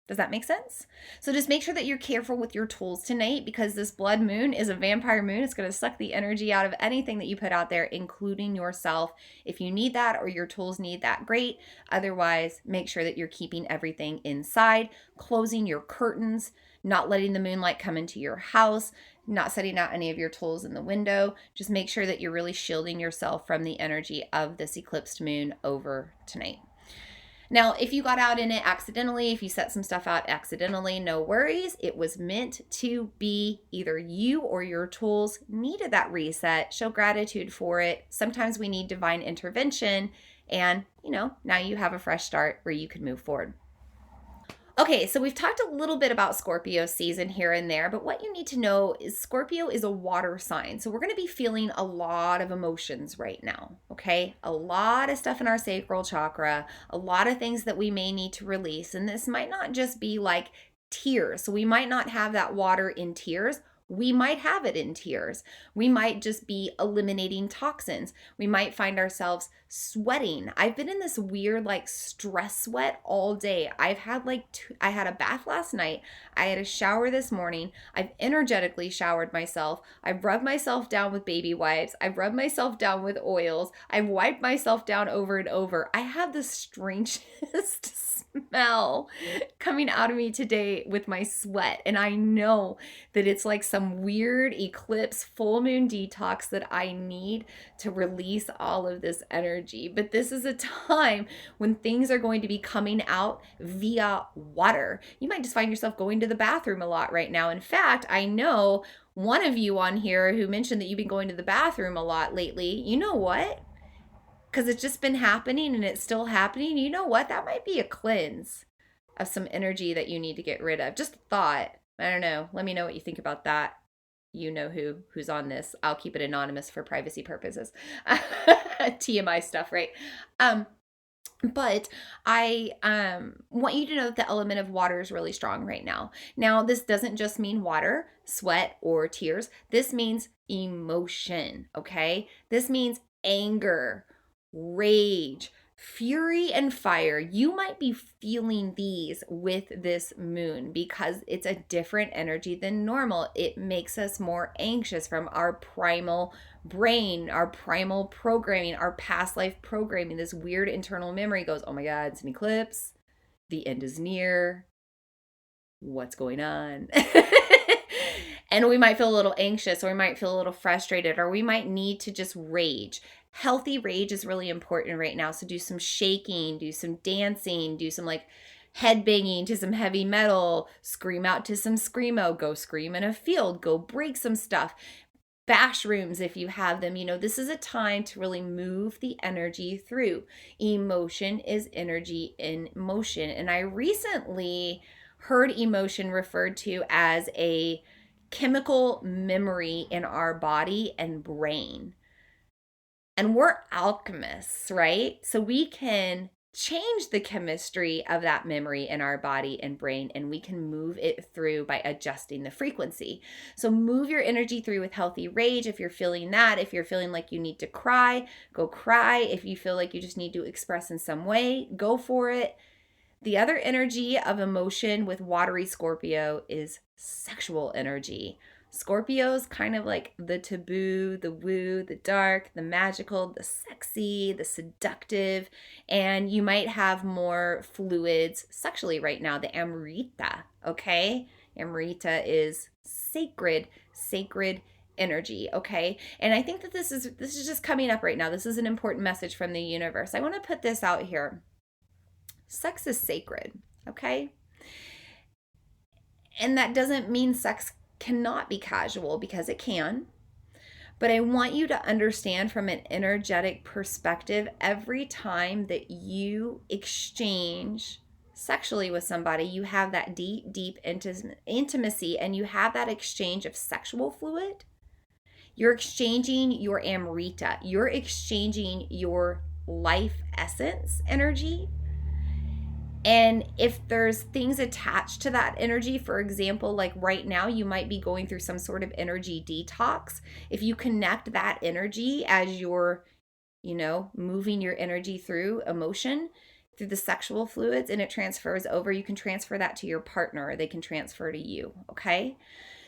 Does that make sense? So just make sure that you're careful with your tools tonight, because this blood moon is a vampire moon. It's going to suck the energy out of anything that you put out there, including yourself. If you need that or your tools need that, great. Otherwise, make sure that you're keeping everything inside, closing your curtains, not letting the moonlight come into your house, not setting out any of your tools in the window. Just make sure that you're really shielding yourself from the energy of this eclipsed moon over tonight. Now, if you got out in it accidentally, if you set some stuff out accidentally, no worries. It was meant to be. Either you or your tools needed that reset. Show gratitude for it. Sometimes we need divine intervention, and now you have a fresh start where you can move forward. Okay, so we've talked a little bit about Scorpio season here and there, but what you need to know is Scorpio is a water sign. So we're going to be feeling a lot of emotions right now, okay? A lot of stuff in our sacral chakra, a lot of things that we may need to release. And this might not just be like tears. So we might not have that water in tears. We might have it in tears. We might just be eliminating toxins. We might find ourselves sweating. I've been in this weird like stress sweat all day. I've had I had a bath last night. I had a shower this morning. I've energetically showered myself. I've rubbed myself down with baby wipes. I've rubbed myself down with oils. I've wiped myself down over and over. I have the strangest smell coming out of me today with my sweat. And I know that it's like some weird eclipse full moon detox that I need to release all of this energy. But this is a time when things are going to be coming out via water. You might just find yourself going to the bathroom a lot right now. In fact, I know one of you on here who mentioned that you've been going to the bathroom a lot lately. You know what? Because it's just been happening and it's still happening. You know what? That might be a cleanse of some energy that you need to get rid of. Just a thought. I don't know. Let me know what you think about that. You know who's on this. I'll keep it anonymous for privacy purposes. TMI stuff, right? But I want you to know that the element of water is really strong right now. Now, this doesn't just mean water, sweat, or tears. This means emotion, okay? This means anger, rage, fury, and fire. You might be feeling these with this moon because it's a different energy than normal. It makes us more anxious from our primal brain, our primal programming, our past life programming. This weird internal memory goes, oh my God, it's an eclipse. The end is near. What's going on? And we might feel a little anxious, or we might feel a little frustrated, or we might need to just rage. Healthy rage is really important right now. So do some shaking, do some dancing, do some like head banging to some heavy metal, scream out to some screamo, go scream in a field, go break some stuff. Bash rooms if you have them. This is a time to really move the energy through. Emotion is energy in motion. And I recently heard emotion referred to as a chemical memory in our body and brain. And we're alchemists, right? So we can change the chemistry of that memory in our body and brain, and we can move it through by adjusting the frequency. So move your energy through with healthy rage. If you're feeling that, if you're feeling like you need to cry, go cry. If you feel like you just need to express in some way, go for it. The other energy of emotion with watery Scorpio is sexual energy. Scorpio's kind of like the taboo, the woo, the dark, the magical, the sexy, the seductive, and you might have more fluids sexually right now, the Amrita, okay? Amrita is sacred energy, okay? And I think that this is just coming up right now. This is an important message from the universe. I want to put this out here. Sex is sacred, okay? And that doesn't mean sex cannot be casual, because it can. But I want you to understand from an energetic perspective, every time that you exchange sexually with somebody, you have that deep intimacy, and you have that exchange of sexual fluid. You're exchanging your Amrita. You're exchanging your life essence energy. And if there's things attached to that energy, for example, like right now, you might be going through some sort of energy detox. If you connect that energy as you're, moving your energy through emotion, through the sexual fluids, and it transfers over, you can transfer that to your partner, or they can transfer to you, okay?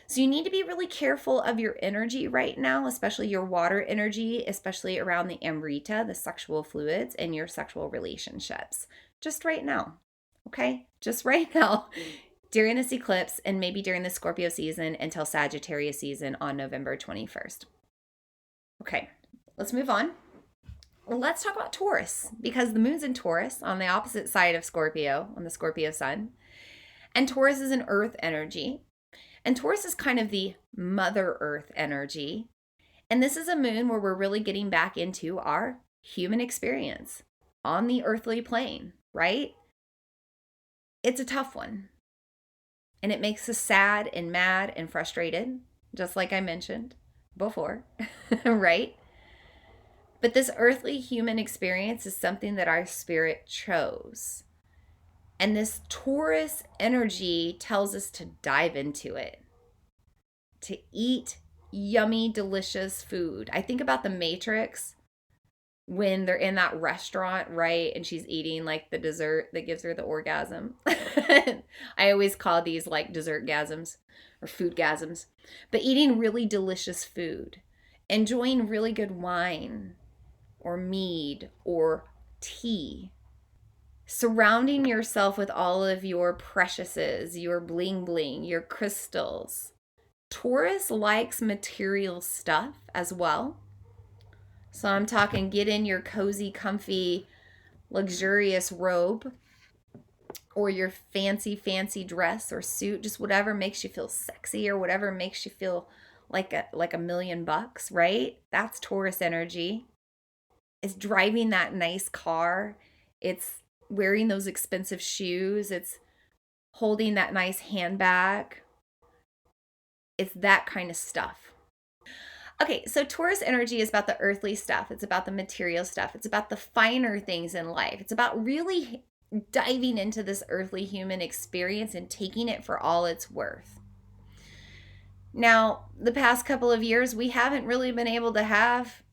So you need to be really careful of your energy right now, especially your water energy, especially around the Amrita, the sexual fluids, and your sexual relationships. Just right now. Okay, just right now, during this eclipse, and maybe during the Scorpio season until Sagittarius season on November 21st. Okay, let's move on. let's talk about Taurus, because the moon's in Taurus on the opposite side of Scorpio, on the Scorpio sun. And Taurus is an earth energy. And Taurus is kind of the Mother Earth energy. And this is a moon where we're really getting back into our human experience on the earthly plane, right? It's a tough one. And it makes us sad and mad and frustrated, just like I mentioned before, right? But this earthly human experience is something that our spirit chose. And this Taurus energy tells us to dive into it, to eat yummy, delicious food. I think about the Matrix when they're in that restaurant, right? And she's eating like the dessert that gives her the orgasm. I always call these like dessert gasms or food gasms. But eating really delicious food, enjoying really good wine or mead or tea, surrounding yourself with all of your preciouses, your bling bling, your crystals. Taurus likes material stuff as well. So I'm talking get in your cozy, comfy, luxurious robe or your fancy dress or suit, just whatever makes you feel sexy or whatever makes you feel like a $1,000,000, right? That's Taurus energy. It's driving that nice car. It's wearing those expensive shoes. It's holding that nice handbag. It's that kind of stuff. Okay, so Taurus energy is about the earthly stuff. It's about the material stuff. It's about the finer things in life. It's about really diving into this earthly human experience and taking it for all it's worth. Now, the past couple of years, we haven't really been able to have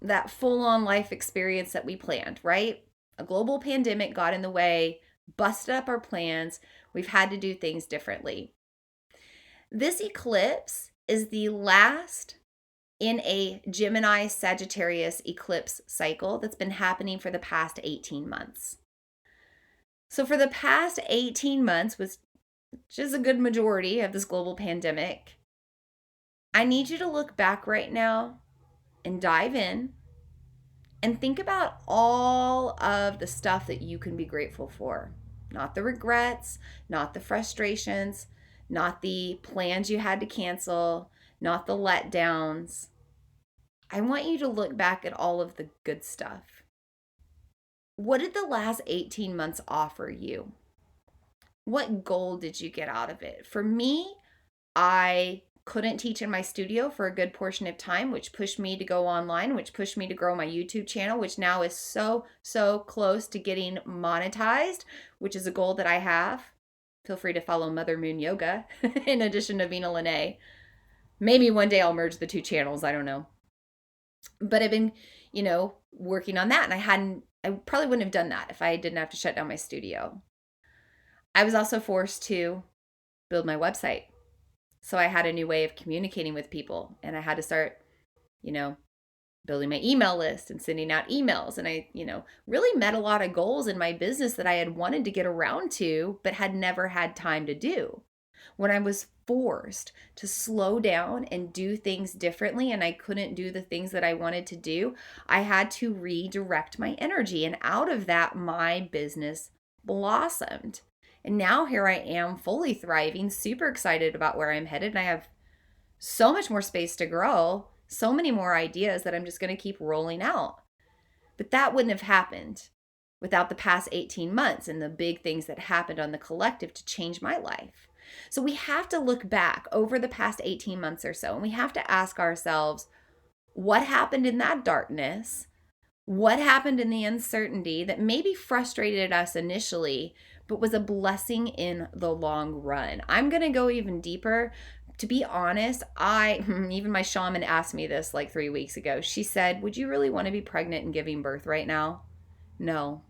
that full-on life experience that we planned, right? A global pandemic got in the way, busted up our plans. We've had to do things differently. This eclipse is the last in a Gemini Sagittarius eclipse cycle that's been happening for the past 18 months. So for the past 18 months, which is a good majority of this global pandemic, I need you to look back right now and dive in and think about all of the stuff that you can be grateful for. Not the regrets, not the frustrations, not the plans you had to cancel, not the letdowns. I want you to look back at all of the good stuff. What did the last 18 months offer you? What goal did you get out of it? For me, I couldn't teach in my studio for a good portion of time, which pushed me to go online, which pushed me to grow my YouTube channel, which now is so close to getting monetized, which is a goal that I have. Feel free to follow Mother Moon Yoga in addition to Vina Lene. Maybe one day I'll merge the two channels. I don't know. But I've been, working on that. And I probably wouldn't have done that if I didn't have to shut down my studio. I was also forced to build my website. So I had a new way of communicating with people, and I had to start, building my email list and sending out emails. And I, really met a lot of goals in my business that I had wanted to get around to, but had never had time to do. When I was forced to slow down and do things differently, and I couldn't do the things that I wanted to do, I had to redirect my energy. And out of that, my business blossomed. And now here I am fully thriving, super excited about where I'm headed. And I have so much more space to grow, so many more ideas that I'm just going to keep rolling out. But that wouldn't have happened without the past 18 months and the big things that happened on the collective to change my life. So we have to look back over the past 18 months or so, and we have to ask ourselves, what happened in that darkness? What happened in the uncertainty that maybe frustrated us initially, but was a blessing in the long run? I'm going to go even deeper. To be honest, even my shaman asked me this like 3 weeks ago. She said, would you really want to be pregnant and giving birth right now? No.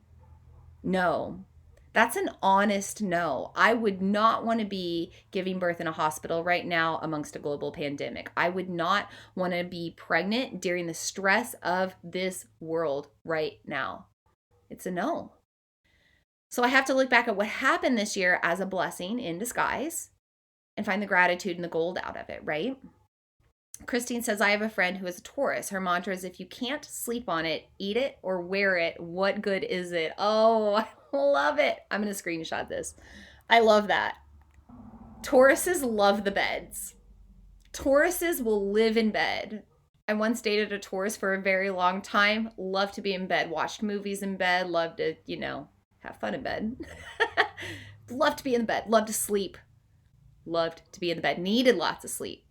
That's an honest no. I would not want to be giving birth in a hospital right now amongst a global pandemic. I would not want to be pregnant during the stress of this world right now. It's a no. So I have to look back at what happened this year as a blessing in disguise and find the gratitude and the gold out of it, right? Christine says, I have a friend who is a Taurus. Her mantra is, if you can't sleep on it, eat it or wear it. What good is it? Oh, I love it. I'm going to screenshot this. I love that. Tauruses love the beds. Tauruses will live in bed. I once dated a Taurus for a very long time. Loved to be in bed. Watched movies in bed. Loved to, have fun in bed. Loved to be in bed. Loved to sleep. Loved to be in the bed. Needed lots of sleep.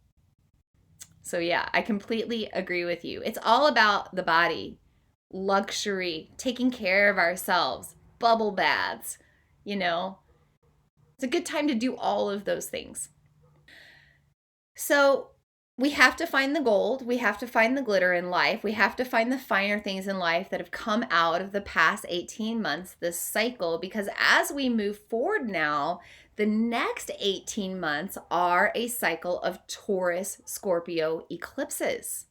So yeah, I completely agree with you. It's all about the body, luxury, taking care of ourselves, bubble baths, It's a good time to do all of those things. So we have to find the gold. We have to find the glitter in life. We have to find the finer things in life that have come out of the past 18 months, this cycle, because as we move forward now, the next 18 months are a cycle of Taurus, Scorpio eclipses.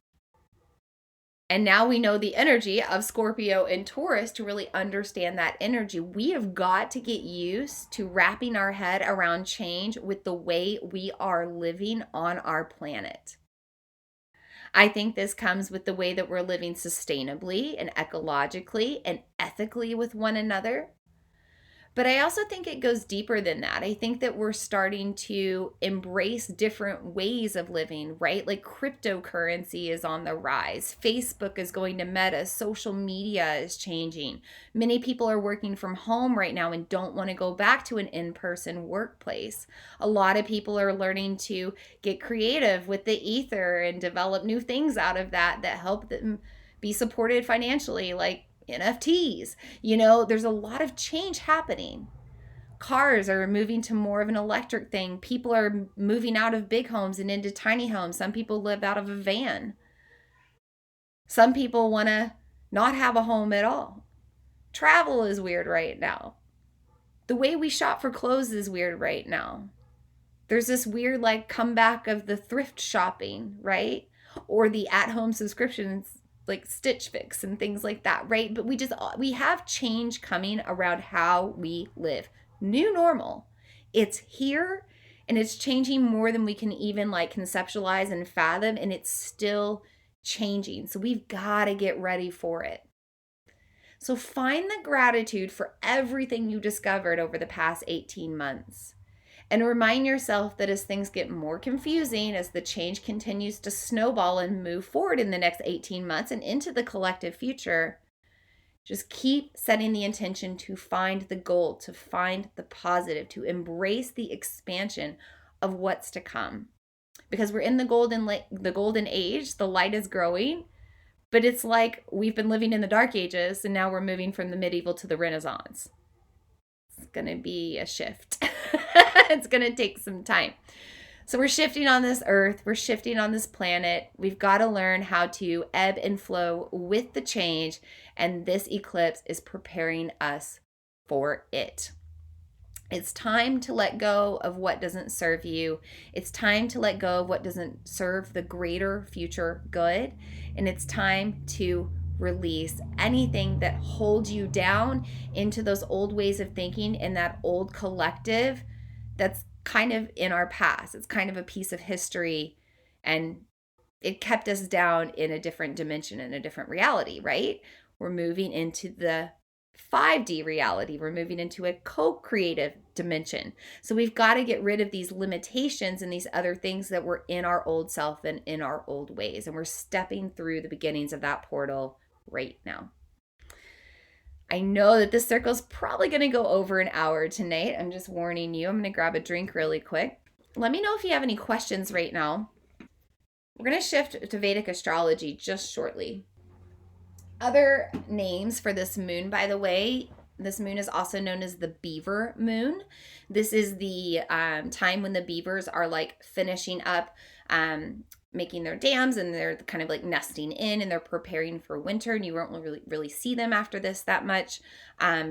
And now we know the energy of Scorpio and Taurus to really understand that energy. We have got to get used to wrapping our head around change with the way we are living on our planet. I think this comes with the way that we're living sustainably and ecologically and ethically with one another. But I also think it goes deeper than that. I think that we're starting to embrace different ways of living, right? Like cryptocurrency is on the rise. Facebook is going to Meta. Social media is changing. Many people are working from home right now and don't want to go back to an in-person workplace. A lot of people are learning to get creative with the ether and develop new things out of that help them be supported financially, like NFTs. There's a lot of change happening. Cars are moving to more of an electric thing. People are moving out of big homes and into tiny homes. Some people live out of a van. Some people want to not have a home at all. Travel is weird right now. The way we shop for clothes is weird right now. There's this weird comeback of the thrift shopping, right? Or the at-home subscriptions like Stitch Fix and things like that, right? But we have change coming around how we live. New normal. It's here and it's changing more than we can even conceptualize and fathom, and it's still changing. So we've got to get ready for it. So find the gratitude for everything you discovered over the past 18 months. And remind yourself that as things get more confusing, as the change continues to snowball and move forward in the next 18 months and into the collective future, just keep setting the intention to find the gold, to find the positive, to embrace the expansion of what's to come. Because we're in the golden age, the light is growing, but it's like we've been living in the dark ages and now we're moving from the medieval to the Renaissance. It's going to be a shift. It's going to take some time. So we're shifting on this earth. We're shifting on this planet. We've got to learn how to ebb and flow with the change. And this eclipse is preparing us for it. It's time to let go of what doesn't serve you. It's time to let go of what doesn't serve the greater future good. And it's time to release anything that holds you down into those old ways of thinking and that old collective that's kind of in our past. It's kind of a piece of history, and it kept us down in a different dimension, in a different reality, right? We're moving into the 5D reality. We're moving into a co-creative dimension. So we've got to get rid of these limitations and these other things that were in our old self and in our old ways. And we're stepping through the beginnings of that portal right now. I know that this circle is probably going to go over an hour tonight. I'm just warning you. I'm going to grab a drink really quick. Let me know if you have any questions right now. We're going to shift to Vedic astrology just shortly. Other names for this moon, by the way, this moon is also known as the beaver moon. This is the time when the beavers are finishing up making their dams, and they're kind of nesting in, and they're preparing for winter, and you won't really see them after this that much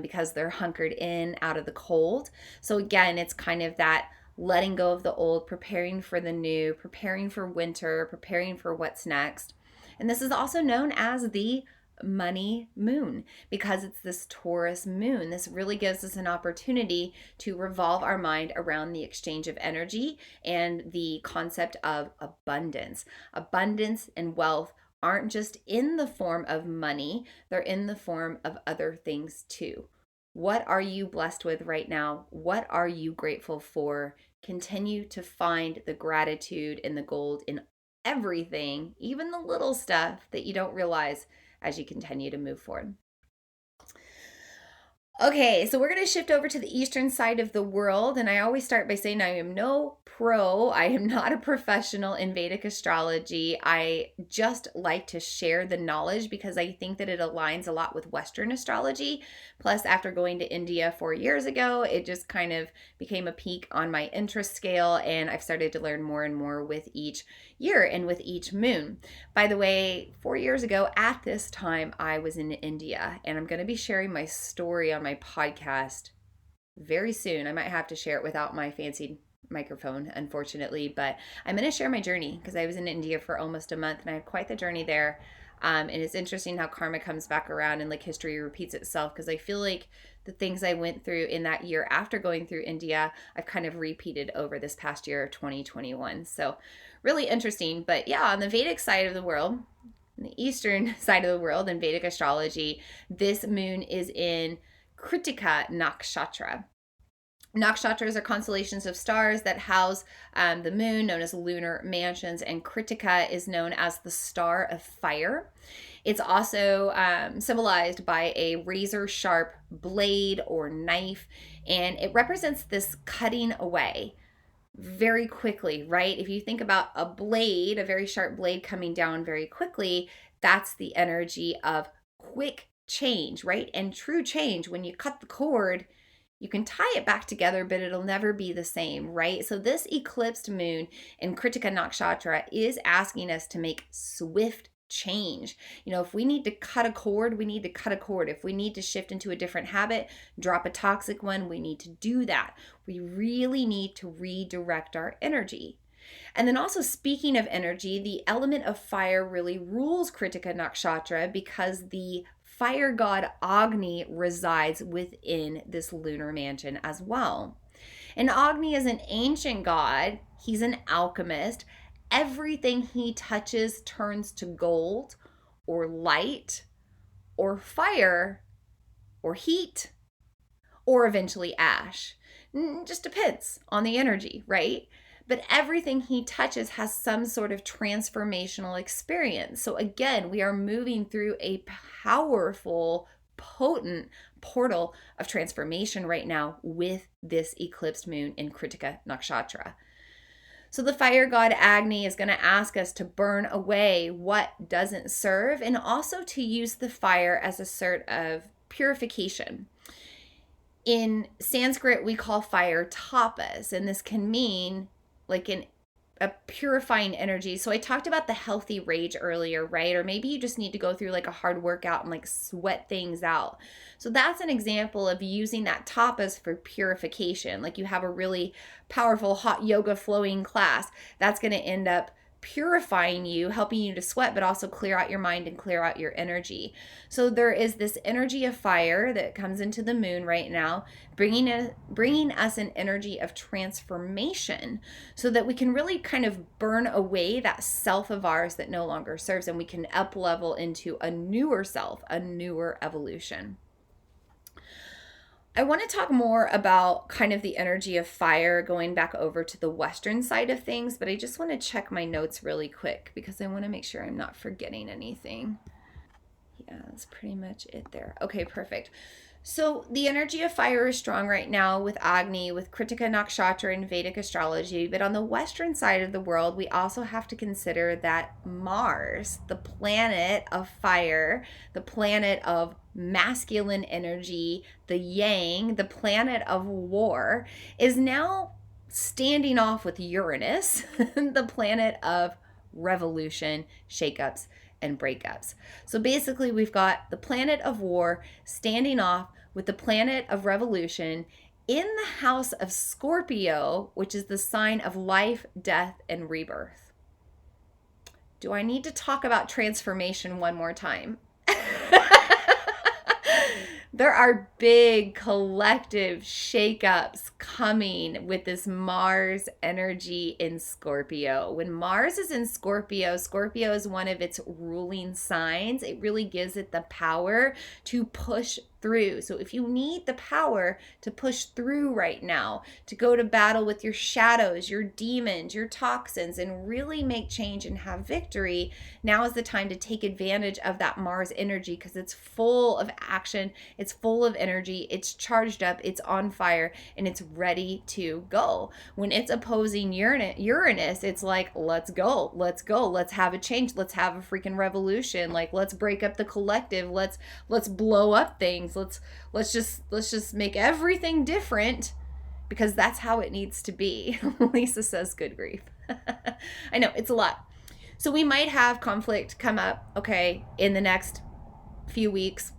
because they're hunkered in out of the cold. So again, it's kind of that letting go of the old, preparing for the new, preparing for winter, preparing for what's next. And this is also known as the money moon, because it's this Taurus moon. This really gives us an opportunity to revolve our mind around the exchange of energy and the concept of abundance. Abundance and wealth aren't just in the form of money, they're in the form of other things too. What are you blessed with right now? What are you grateful for? Continue to find the gratitude and the gold in everything, even the little stuff that you don't realize as you continue to move forward. Okay, so we're going to shift over to the eastern side of the world. And I always start by saying I am no pro. I am not a professional in Vedic astrology. I just like to share the knowledge because I think that it aligns a lot with Western astrology. Plus, after going to India 4 years ago, it just kind of became a peak on my interest scale. And I've started to learn more and more with each year and with each moon. By the way, 4 years ago at this time, I was in India, and I'm going to be sharing my story on my podcast very soon. I might have to share it without my fancy microphone, unfortunately, but I'm going to share my journey because I was in India for almost a month and I had quite the journey there. And it's interesting how karma comes back around and like history repeats itself, because I feel like the things I went through in that year after going through India, I've kind of repeated over this past year of 2021. So really interesting. But yeah, on the Vedic side of the world, on the eastern side of the world in Vedic astrology, this moon is in Kritika Nakshatra. Nakshatras are constellations of stars that house the moon, known as lunar mansions, and Kritika is known as the star of fire. It's also symbolized by a razor sharp blade or knife, and it represents this cutting away very quickly, right? If you think about a blade, a very sharp blade coming down very quickly, that's the energy of quick change, right? And true change, when you cut the cord, you can tie it back together, but it'll never be the same, right? So this eclipsed moon in Kritika Nakshatra is asking us to make swift change. You know, if we need to cut a cord, we need to cut a cord. If we need to shift into a different habit, drop a toxic one, we need to do that. We really need to redirect our energy. And then also, speaking of energy, the element of fire really rules Kritika Nakshatra because the fire god Agni resides within this lunar mansion as well. And Agni is an ancient god. He's an alchemist. Everything he touches turns to gold or light or fire or heat or eventually ash. Just depends on the energy, right? But everything he touches has some sort of transformational experience. So again, we are moving through a powerful, potent portal of transformation right now with this eclipsed moon in Kritika Nakshatra. So the fire god Agni is going to ask us to burn away what doesn't serve, and also to use the fire as a sort of purification. In Sanskrit, we call fire tapas, and this can mean like a purifying energy. So I talked about the healthy rage earlier, right? Or maybe you just need to go through like a hard workout and like sweat things out. So that's an example of using that tapas for purification. Like you have a really powerful hot yoga flowing class. That's going to end up purifying you, helping you to sweat, but also clear out your mind and clear out your energy. So there is this energy of fire that comes into the moon right now, bringing us an energy of transformation so that we can really kind of burn away that self of ours that no longer serves, and we can up level into a newer self, a newer evolution. I want to talk more about kind of the energy of fire going back over to the Western side of things, but I just want to check my notes really quick because I want to make sure I'm not forgetting anything. Yeah, that's pretty much it there. Okay, perfect. So the energy of fire is strong right now with Agni, with Kritika Nakshatra in Vedic astrology. But on the Western side of the world, we also have to consider that Mars, the planet of fire, the planet of masculine energy, the yang, the planet of war, is now standing off with Uranus, the planet of revolution, shakeups, and breakups. So basically, we've got the planet of war standing off with the planet of revolution in the house of Scorpio, which is the sign of life, death, and rebirth. Do I need to talk about transformation one more time? There are big collective shakeups coming with this Mars energy in Scorpio. When Mars is in Scorpio, Scorpio is one of its ruling signs. It really gives it the power to push through. So if you need the power to push through right now, to go to battle with your shadows, your demons, your toxins, and really make change and have victory, now is the time to take advantage of that Mars energy, because it's full of action, it's full of energy, it's charged up, it's on fire, and it's ready to go. When it's opposing Uranus, it's like, let's go, let's have a change, let's have a freaking revolution, like let's break up the collective, let's blow up things, let's just make everything different, because that's how it needs to be. Lisa says, good grief. I know, it's a lot. So we might have conflict come up, okay, in the next few weeks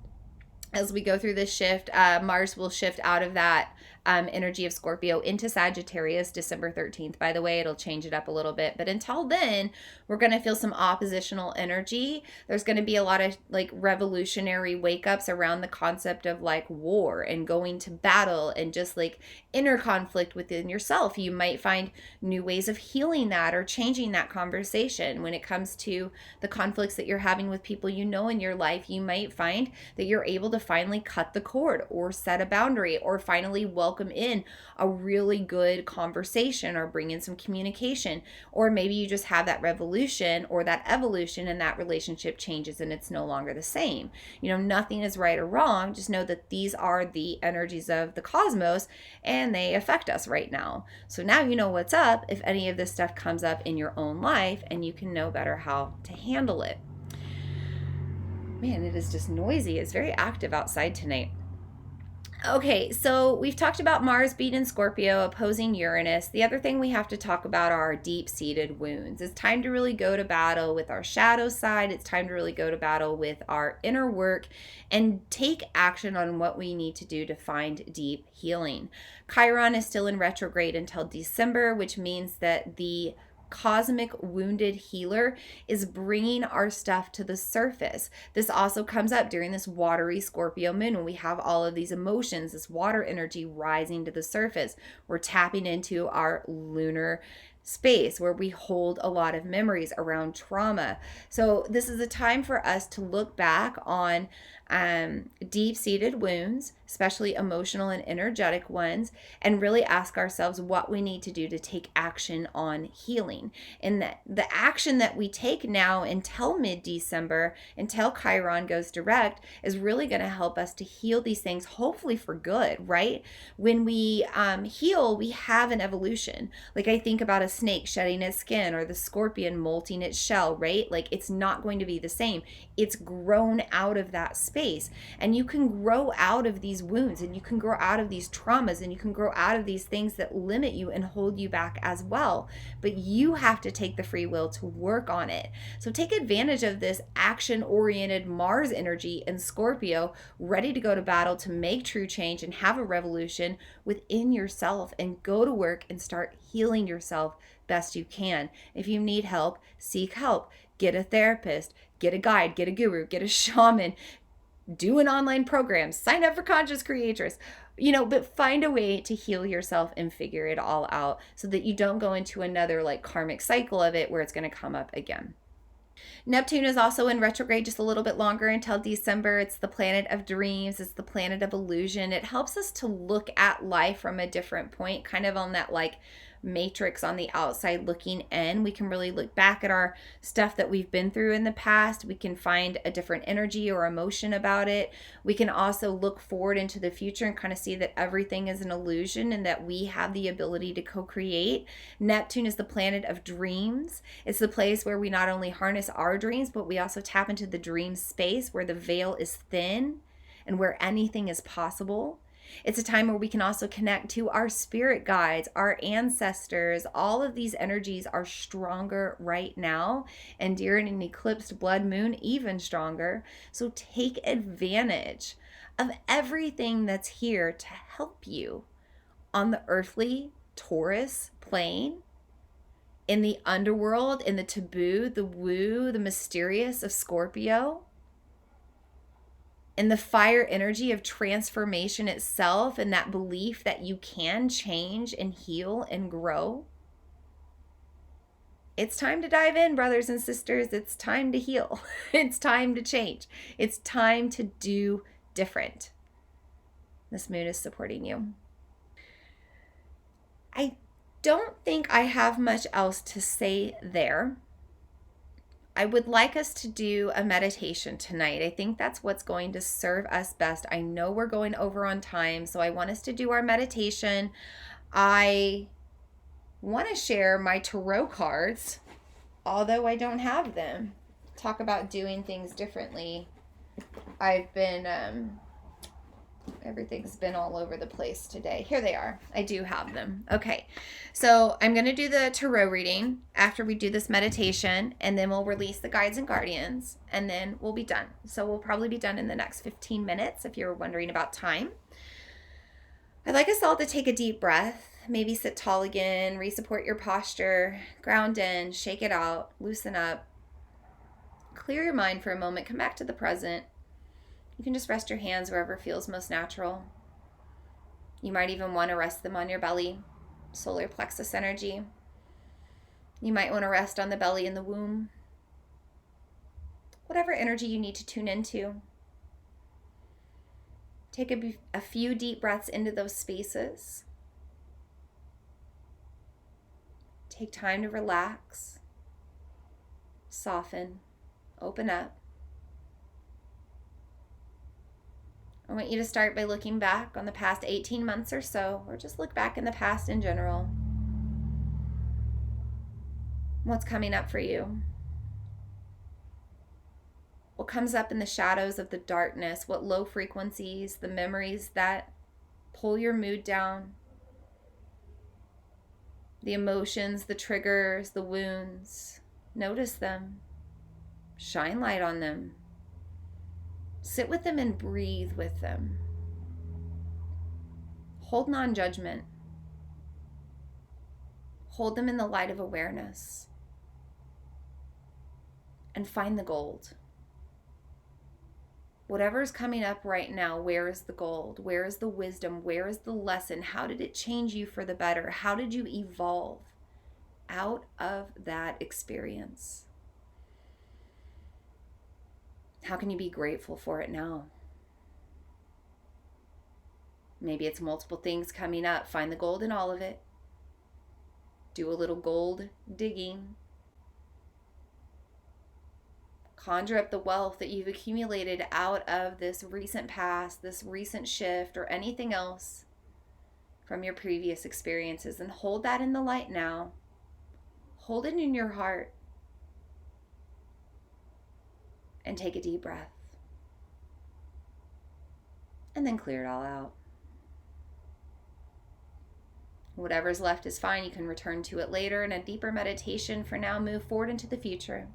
as we go through this shift. Mars will shift out of that energy of Scorpio into Sagittarius December 13th. By the way, it'll change it up a little bit. But until then, we're going to feel some oppositional energy. There's going to be a lot of like revolutionary wake-ups around the concept of like war and going to battle and just like inner conflict within yourself. You might find new ways of healing that or changing that conversation. When it comes to the conflicts that you're having with people you know in your life, you might find that you're able to finally cut the cord or set a boundary or finally welcome in a really good conversation or bring in some communication. Or maybe you just have that revolution or that evolution and that relationship changes and it's no longer the same. You know, nothing is right or wrong. Just know that these are the energies of the cosmos and they affect us right now. So now you know what's up if any of this stuff comes up in your own life, and you can know better how to handle it. Man, it is just noisy. It's very active outside tonight. Okay, so we've talked about Mars being in Scorpio, opposing Uranus. The other thing we have to talk about are our deep-seated wounds. It's time to really go to battle with our shadow side. It's time to really go to battle with our inner work and take action on what we need to do to find deep healing. Chiron is still in retrograde until December, which means that the cosmic wounded healer is bringing our stuff to the surface. This also comes up during this watery Scorpio moon when we have all of these emotions, this water energy rising to the surface. We're tapping into our lunar space where we hold a lot of memories around trauma. So this is a time for us to look back on deep-seated wounds, especially emotional and energetic ones, and really ask ourselves what we need to do to take action on healing. And that the action that we take now until mid-December, until Chiron goes direct, is really going to help us to heal these things, hopefully for good, right? When we heal, we have an evolution. Like I think about a snake shedding its skin or the scorpion molting its shell, right? Like it's not going to be the same. It's grown out of that space. And you can grow out of these wounds, and you can grow out of these traumas, and you can grow out of these things that limit you and hold you back as well. But you have to take the free will to work on it. So take advantage of this action-oriented Mars energy in Scorpio, ready to go to battle to make true change and have a revolution within yourself, and go to work and start healing yourself best you can. If you need help, seek help. Get a therapist, get a guide, get a guru, get a shaman, do an online program, sign up for Conscious Creatress, but find a way to heal yourself and figure it all out so that you don't go into another like karmic cycle of it where it's going to come up again. Neptune is also in retrograde just a little bit longer until December. It's the planet of dreams. It's the planet of illusion. It helps us to look at life from a different point, kind of on that like matrix on the outside looking in. We can really look back at our stuff that we've been through in the past. We can find a different energy or emotion about it. We can also look forward into the future and kind of see that everything is an illusion and that we have the ability to co-create. Neptune is the planet of dreams. It's the place where we not only harness our dreams, but we also tap into the dream space where the veil is thin and where anything is possible. It's a time where we can also connect to our spirit guides, our ancestors. All of these energies are stronger right now, and during an eclipsed blood moon, even stronger. So take advantage of everything that's here to help you on the earthly Taurus plane, in the underworld, in the taboo, the woo, the mysterious of Scorpio. in the fire energy of transformation itself and that belief that you can change and heal and grow. It's time to dive in, brothers and sisters. It's time to heal. It's time to change. It's time to do different. This moon is supporting you. I don't think I have much else to say there. I would like us to do a meditation tonight. I think that's what's going to serve us best. I know we're going over on time, so I want us to do our meditation. I want to share my tarot cards, although I don't have them. Talk about doing things differently. I've been, everything's been all over the place today. Here they are. I do have them. Okay. So I'm going to do the tarot reading after we do this meditation, and then we'll release the guides and guardians, and then we'll be done. So we'll probably be done in the next 15 minutes if you're wondering about time. I'd like us all to take a deep breath, maybe sit tall again, re-support your posture, ground in, shake it out, loosen up, clear your mind for a moment, come back to the present. You can just rest your hands wherever feels most natural. You might even want to rest them on your belly, solar plexus energy. You might want to rest on the belly in the womb. Whatever energy you need to tune into. Take a few deep breaths into those spaces. Take time to relax, soften, open up. I want you to start by looking back on the past 18 months or so, or just look back in the past in general. What's coming up for you? What comes up in the shadows of the darkness? What low frequencies, the memories that pull your mood down? The emotions, the triggers, the wounds. Notice them. Shine light on them. Sit with them and breathe with them. Hold non-judgment. Hold them in the light of awareness. And find the gold. Whatever is coming up right now, where is the gold? Where is the wisdom? Where is the lesson? How did it change you for the better? How did you evolve out of that experience? How can you be grateful for it now? Maybe it's multiple things coming up. Find the gold in all of it. Do a little gold digging. Conjure up the wealth that you've accumulated out of this recent past, this recent shift, or anything else from your previous experiences, and hold that in the light now. Hold it in your heart. And take a deep breath. And then clear it all out. Whatever's left is fine. You can return to it later in a deeper meditation. For now, move forward into the future.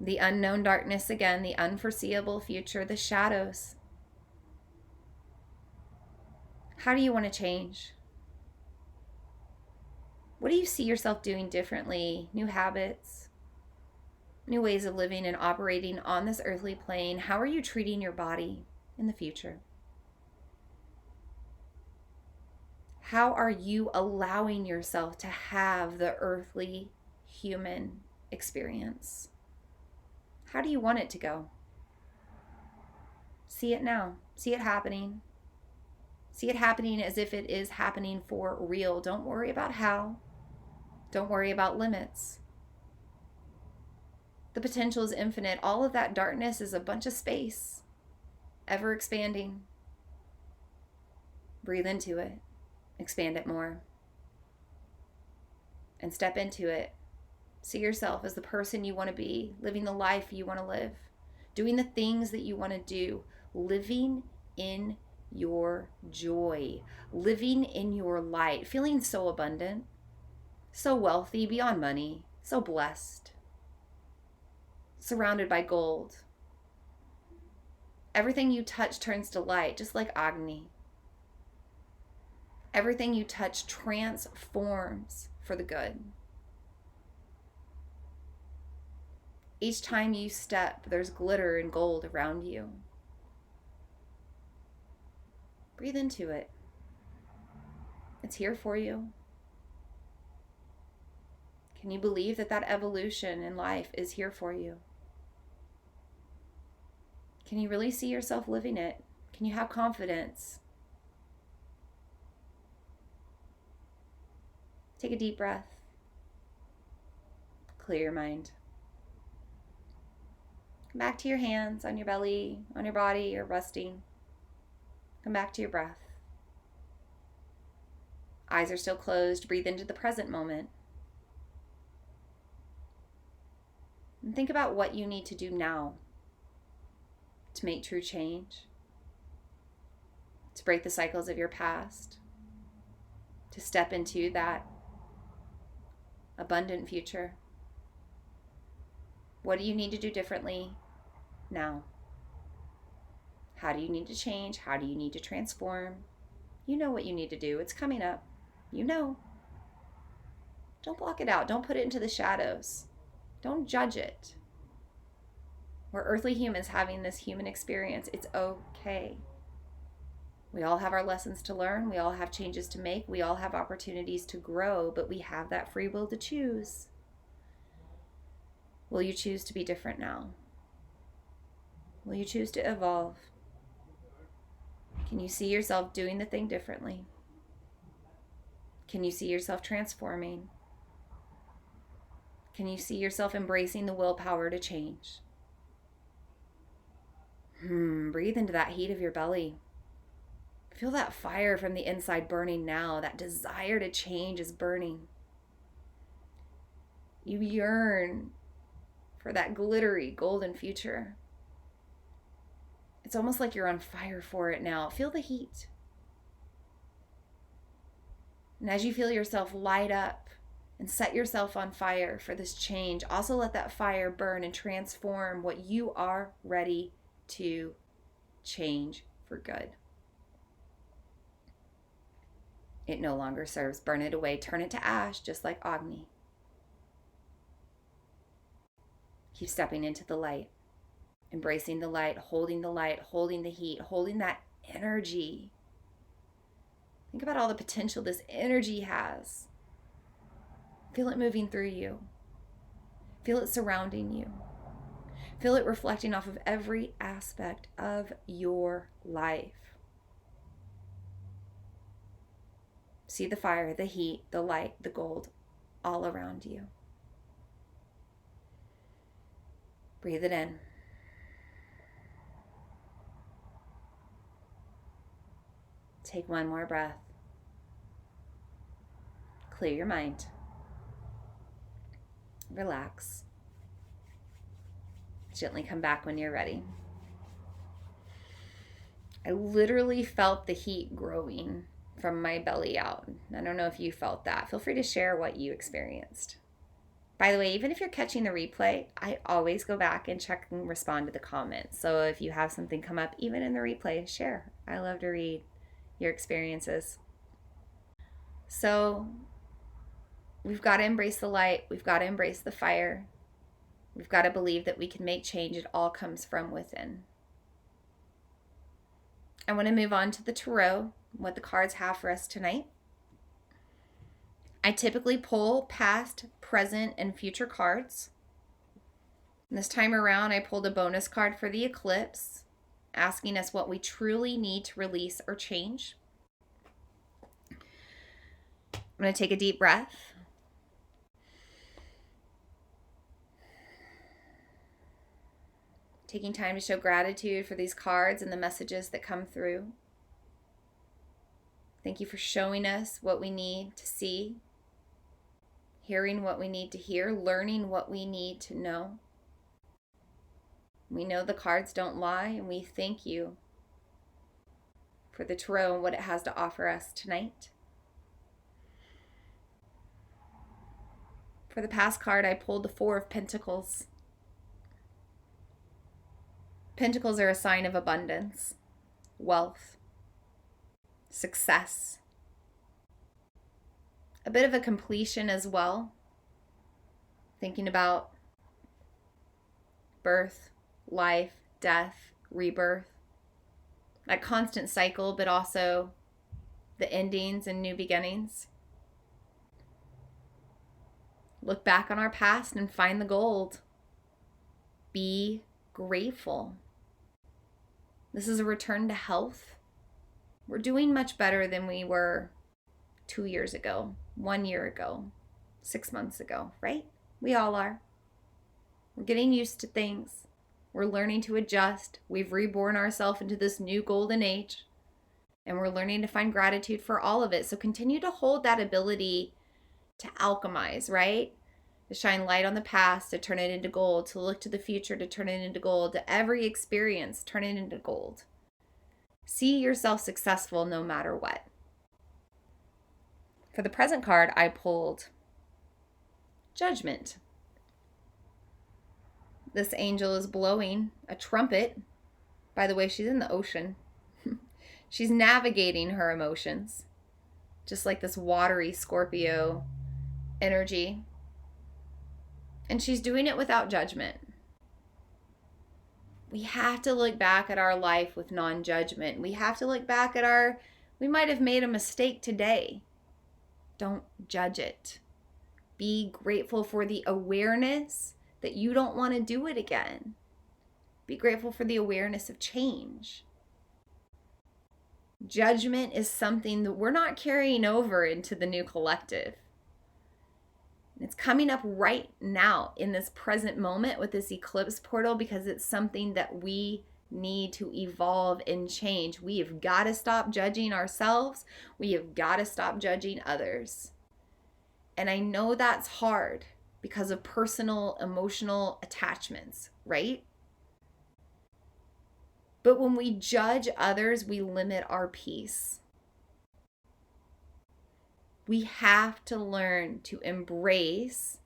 The unknown darkness again, the unforeseeable future, the shadows. How do you want to change? What do you see yourself doing differently? New habits, new ways of living and operating on this earthly plane. How are you treating your body in the future? How are you allowing yourself to have the earthly human experience? How do you want it to go? See it now. See it happening. See it happening as if it is happening for real. Don't worry about how. Don't worry about limits. The potential is infinite. All of that darkness is a bunch of space, ever expanding. Breathe into it. Expand it more. And step into it. See yourself as the person you want to be, living the life you want to live, doing the things that you want to do, living in your joy, living in your light, feeling so abundant, so wealthy beyond money, so blessed, surrounded by gold. Everything you touch turns to light, just like Agni. Everything you touch transforms for the good. Each time you step, there's glitter and gold around you. Breathe into it. It's here for you. Can you believe that that evolution in life is here for you? Can you really see yourself living it? Can you have confidence? Take a deep breath. Clear your mind. Come back to your hands, on your belly, on your body. You're resting. Come back to your breath. Eyes are still closed. Breathe into the present moment. And think about what you need to do now to make true change, to break the cycles of your past, to step into that abundant future. What do you need to do differently now? How do you need to change? How do you need to transform? You know what you need to do. It's coming up. You know. Don't block it out. Don't put it into the shadows. Don't judge it. We're earthly humans having this human experience. It's okay. We all have our lessons to learn. We all have changes to make. We all have opportunities to grow, but we have that free will to choose. Will you choose to be different now? Will you choose to evolve? Can you see yourself doing the thing differently? Can you see yourself transforming? Can you see yourself embracing the willpower to change? Breathe into that heat of your belly. Feel that fire from the inside burning now. That desire to change is burning. You yearn for that glittery golden future. It's almost like you're on fire for it now. Feel the heat. And as you feel yourself light up and set yourself on fire for this change, also let that fire burn and transform what you are ready to change for good. It no longer serves. Burn it away. Turn it to ash, just like Agni. Keep stepping into the light, embracing the light, holding the heat, holding that energy. Think about all the potential this energy has. Feel it moving through you. Feel it surrounding you. Feel it reflecting off of every aspect of your life. See the fire, the heat, the light, the gold all around you. Breathe it in. Take one more breath. Clear your mind. Relax. Gently come back when you're ready. I literally felt the heat growing from my belly out. I don't know if you felt that. Feel free to share what you experienced. By the way, even if you're catching the replay, I always go back and check and respond to the comments. So if you have something come up, even in the replay, share. I love to read your experiences. So we've got to embrace the light. We've got to embrace the fire. We've got to believe that we can make change. It all comes from within. I want to move on to the tarot, what the cards have for us tonight. I typically pull past, present, and future cards. And this time around, I pulled a bonus card for the eclipse, asking us what we truly need to release or change. I'm going to take a deep breath. Taking time to show gratitude for these cards and the messages that come through. Thank you for showing us what we need to see, hearing what we need to hear, learning what we need to know. We know the cards don't lie, and we thank you for the tarot and what it has to offer us tonight. For the past card, I pulled the Four of Pentacles. Pentacles are a sign of abundance, wealth, success, a bit of a completion as well. Thinking about birth, life, death, rebirth. That constant cycle, but also the endings and new beginnings. Look back on our past and find the gold. Be grateful. This is a return to health. We're doing much better than we were 2 years ago, 1 year ago, 6 months ago, right? We all are. We're getting used to things. We're learning to adjust. We've reborn ourselves into this new golden age. And we're learning to find gratitude for all of it. So continue to hold that ability to alchemize, right? To shine light on the past, to turn it into gold, to look to the future, to turn it into gold, to every experience, turn it into gold. See yourself successful no matter what. For the present card, I pulled Judgment. This angel is blowing a trumpet. By the way, she's in the ocean. She's navigating her emotions, just like this watery Scorpio energy. And she's doing it without judgment. We have to look back at our life with non-judgment. We have to look back at we might have made a mistake today. Don't judge it. Be grateful for the awareness that you don't want to do it again. Be grateful for the awareness of change. Judgment is something that we're not carrying over into the new collective. It's coming up right now in this present moment with this eclipse portal because it's something that we need to evolve and change. We have got to stop judging ourselves. We have got to stop judging others. And I know that's hard because of personal, emotional attachments, right? But when we judge others, we limit our peace. We have to learn to embrace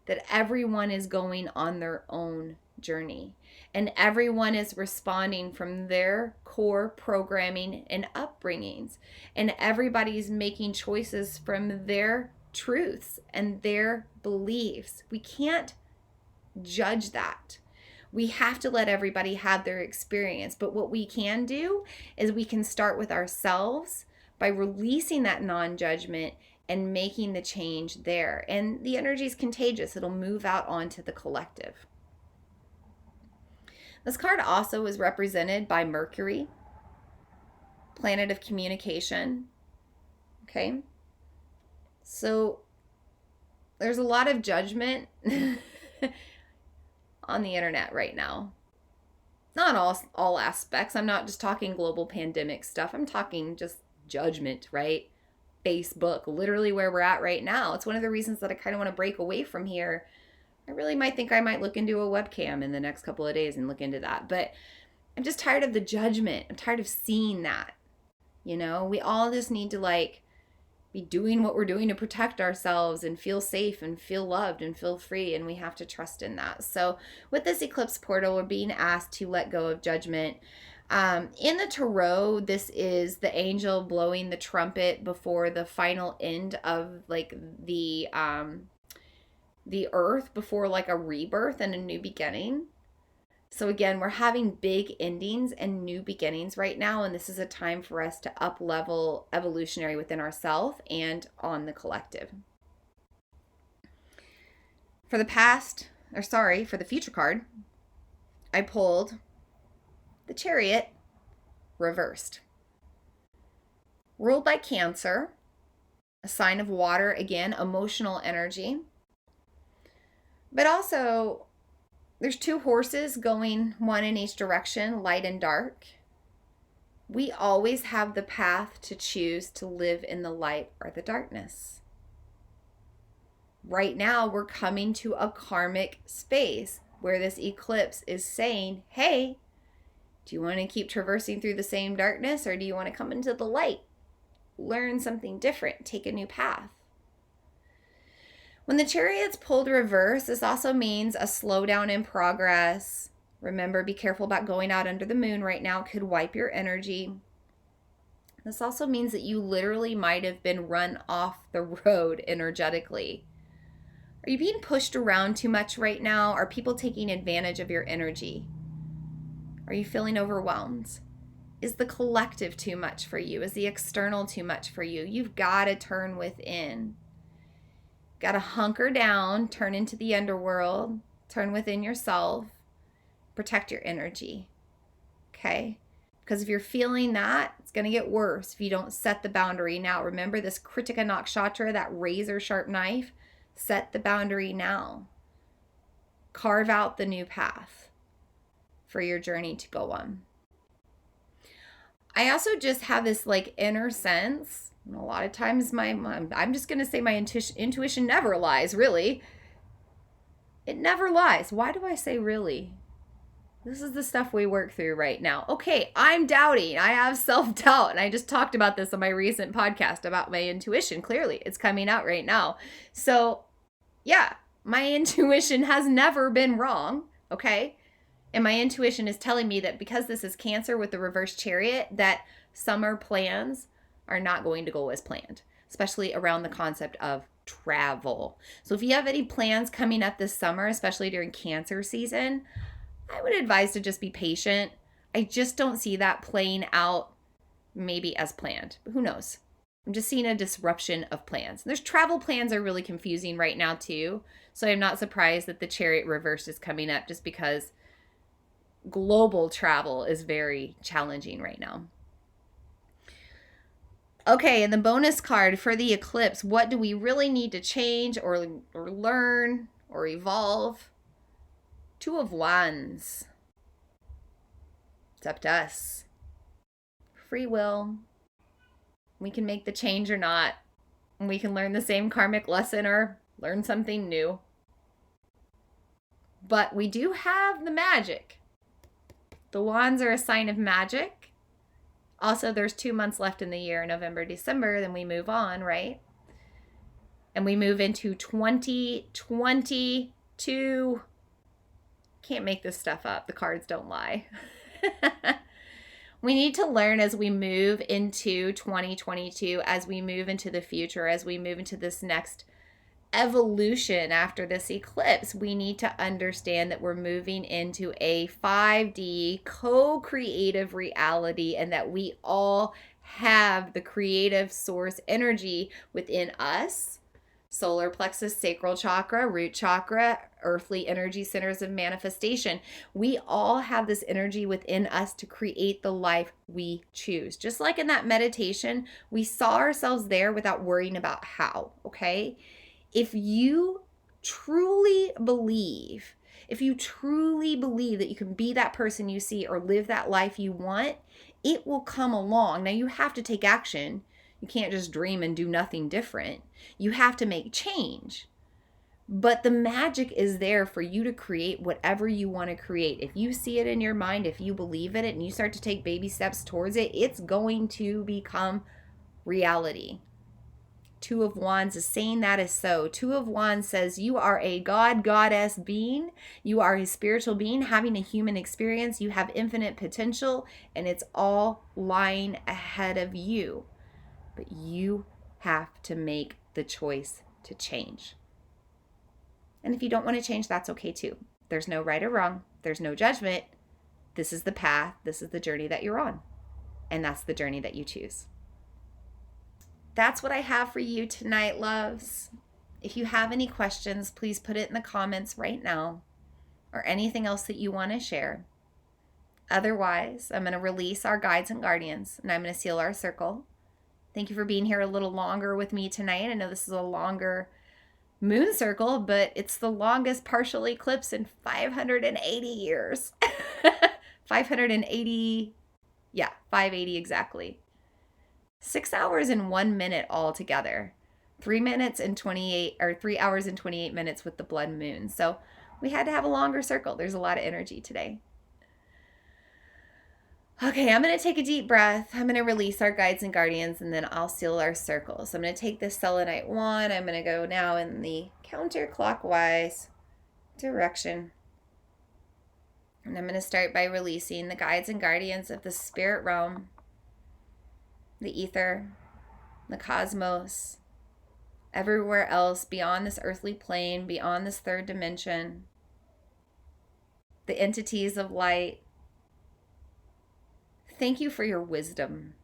that everyone is going on their own journey and everyone is responding from their core programming and upbringings, and everybody's making choices from their truths and their beliefs. We can't judge that. We have to let everybody have their experience. But what we can do is we can start with ourselves by releasing that non-judgment and making the change there. And the energy is contagious. It'll move out onto the collective. This card also is represented by Mercury, planet of communication. Okay. So there's a lot of judgment on the internet right now. Not all aspects. I'm not just talking global pandemic stuff. I'm talking just judgment, right? Facebook, literally where we're at right now. It's one of the reasons that I kind of want to break away from here. I really might think I might look into a webcam in the next couple of days and look into that. But I'm just tired of the judgment. I'm tired of seeing that. You know, we all just need to be doing what we're doing to protect ourselves and feel safe and feel loved and feel free, and we have to trust in that. So with this eclipse portal, we're being asked to let go of judgment. In the tarot, this is the angel blowing the trumpet before the final end of the earth, before a rebirth and a new beginning. So again, we're having big endings and new beginnings right now, and this is a time for us to up-level evolutionary within ourselves and on the collective. For the future card, I pulled the Chariot reversed. Ruled by Cancer, a sign of water, again, emotional energy. But also, there's two horses going one in each direction, light and dark. We always have the path to choose to live in the light or the darkness. Right now, we're coming to a karmic space where this eclipse is saying, hey, do you want to keep traversing through the same darkness, or do you want to come into the light? Learn something different, take a new path. When the Chariot's pulled reverse, this also means a slowdown in progress. Remember, be careful about going out under the moon right now. It could wipe your energy. This also means that you literally might have been run off the road energetically. Are you being pushed around too much right now? Are people taking advantage of your energy? Are you feeling overwhelmed? Is the collective too much for you? Is the external too much for you? You've got to turn within. Got to hunker down, turn into the underworld, turn within yourself, protect your energy. Okay? Because if you're feeling that, it's going to get worse if you don't set the boundary now. Remember this Kritika Nakshatra, that razor sharp knife? Set the boundary now. Carve out the new path for your journey to go on. I also just have this like inner sense. And a lot of times I'm just going to say my intuition never lies, really. It never lies. Why do I say really? This is the stuff we work through right now. Okay, I'm doubting. I have self-doubt. And I just talked about this on my recent podcast about my intuition. Clearly, it's coming out right now. So, yeah, my intuition has never been wrong, okay? And my intuition is telling me that because this is Cancer with the reverse chariot, that summer plans are not going to go as planned, especially around the concept of travel. So if you have any plans coming up this summer, especially during Cancer season, I would advise to just be patient. I just don't see that playing out maybe as planned, but who knows? I'm just seeing a disruption of plans. There's travel plans are really confusing right now too. So I'm not surprised that the chariot reverse is coming up just because global travel is very challenging right now. Okay, and the bonus card for the eclipse, what do we really need to change or learn or evolve? Two of Wands. It's up to us. Free will. We can make the change or not. We can learn the same karmic lesson or learn something new. But we do have the magic. The wands are a sign of magic. Also, there's 2 months left in the year, November, December, then we move on, right? And we move into 2022. Can't make this stuff up. The cards don't lie. We need to learn as we move into 2022, as we move into the future, as we move into this next evolution after this eclipse. We need to understand that we're moving into a 5D co-creative reality and that we all have the creative source energy within us. Solar plexus, sacral chakra, root chakra, earthly energy centers of manifestation. We all have this energy within us to create the life we choose. Just like in that meditation, we saw ourselves there without worrying about how, okay? If you truly believe that you can be that person you see or live that life you want, it will come along. Now you have to take action. You can't just dream and do nothing different. You have to make change. But the magic is there for you to create whatever you want to create. If you see it in your mind, if you believe in it, and you start to take baby steps towards it, it's going to become reality. Two of Wands is saying that is so. Two of Wands says you are a God, goddess being. You are a spiritual being having a human experience. You have infinite potential, and it's all lying ahead of you. But you have to make the choice to change. And if you don't want to change, that's okay too. There's no right or wrong. There's no judgment. This is the path. This is the journey that you're on. And that's the journey that you choose. That's what I have for you tonight, loves. If you have any questions, please put it in the comments right now or anything else that you want to share. Otherwise, I'm going to release our guides and guardians and I'm going to seal our circle. Thank you for being here a little longer with me tonight. I know this is a longer moon circle, but it's the longest partial eclipse in 580 years. 580, 580 exactly. 6 hours and 1 minute altogether. 3 hours and 28 minutes with the blood moon. So we had to have a longer circle. There's a lot of energy today. Okay, I'm going to take a deep breath. I'm going to release our guides and guardians, and then I'll seal our circle. So I'm going to take this selenite wand. I'm going to go now in the counterclockwise direction. And I'm going to start by releasing the guides and guardians of the spirit realm, the ether, the cosmos, everywhere else beyond this earthly plane, beyond this third dimension, the entities of light. Thank you for your wisdom.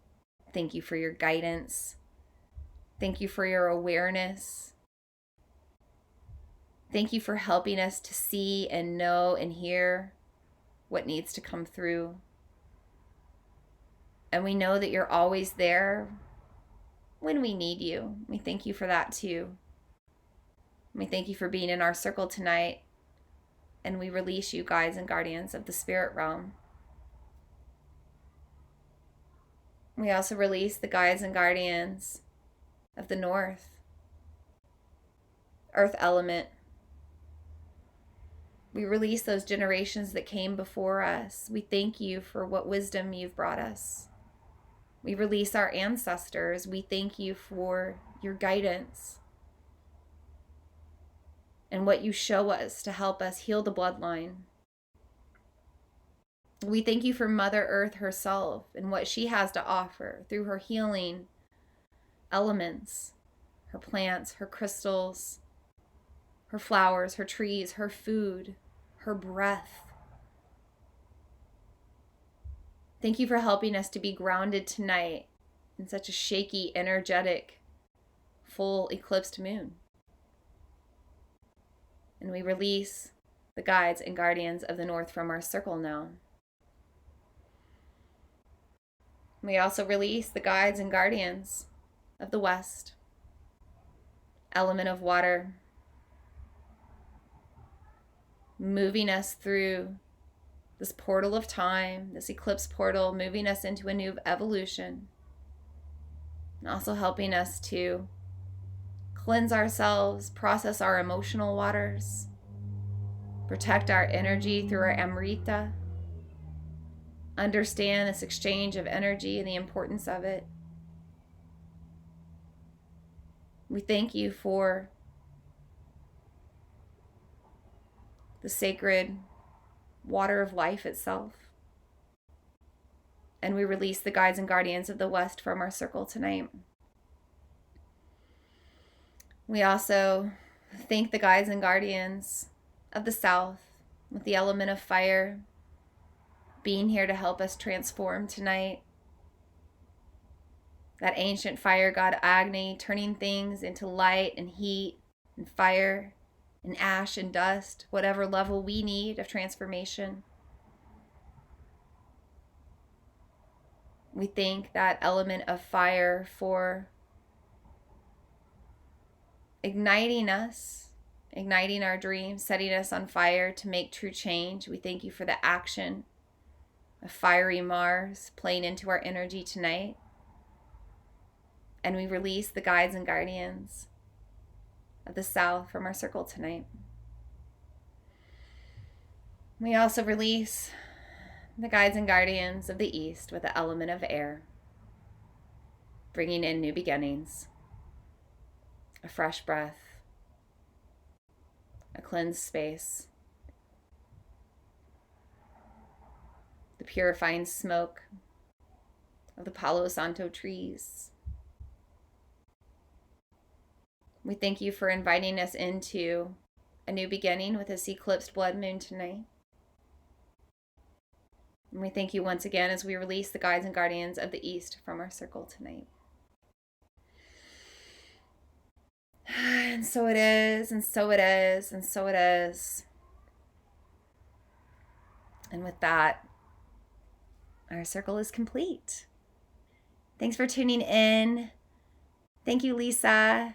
Thank you for your guidance. Thank you for your awareness. Thank you for helping us to see and know and hear what needs to come through. And we know that you're always there when we need you. We thank you for that too. We thank you for being in our circle tonight. And we release you, guides and guardians of the spirit realm. We also release the guides and guardians of the north, earth element. We release those generations that came before us. We thank you for what wisdom you've brought us. We release our ancestors. We thank you for your guidance and what you show us to help us heal the bloodline. We thank you for Mother Earth herself and what she has to offer through her healing elements, her plants, her crystals, her flowers, her trees, her food, her breath. Thank you for helping us to be grounded tonight in such a shaky, energetic, full eclipsed moon. And we release the guides and guardians of the north from our circle now. We also release the guides and guardians of the west, element of water, moving us through this portal of time, this eclipse portal, moving us into a new evolution, and also helping us to cleanse ourselves, process our emotional waters, protect our energy through our Amrita, understand this exchange of energy and the importance of it. We thank you for the sacred water of life itself. And we release the guides and guardians of the west from our circle tonight. We also thank the guides and guardians of the south with the element of fire being here to help us transform tonight. That ancient fire god Agni turning things into light and heat and fire and ash and dust, whatever level we need of transformation. We thank that element of fire for igniting us, igniting our dreams, setting us on fire to make true change. We thank you for the action of fiery Mars playing into our energy tonight. And we release the guides and guardians of the south from our circle tonight. We also release the guides and guardians of the east with the element of air, bringing in new beginnings, a fresh breath, a cleansed space, the purifying smoke of the Palo Santo trees. We thank you for inviting us into a new beginning with this eclipsed blood moon tonight. And we thank you once again as we release the guides and guardians of the east from our circle tonight. And so it is, and so it is, and so it is. And with that, our circle is complete. Thanks for tuning in. Thank you, Lisa.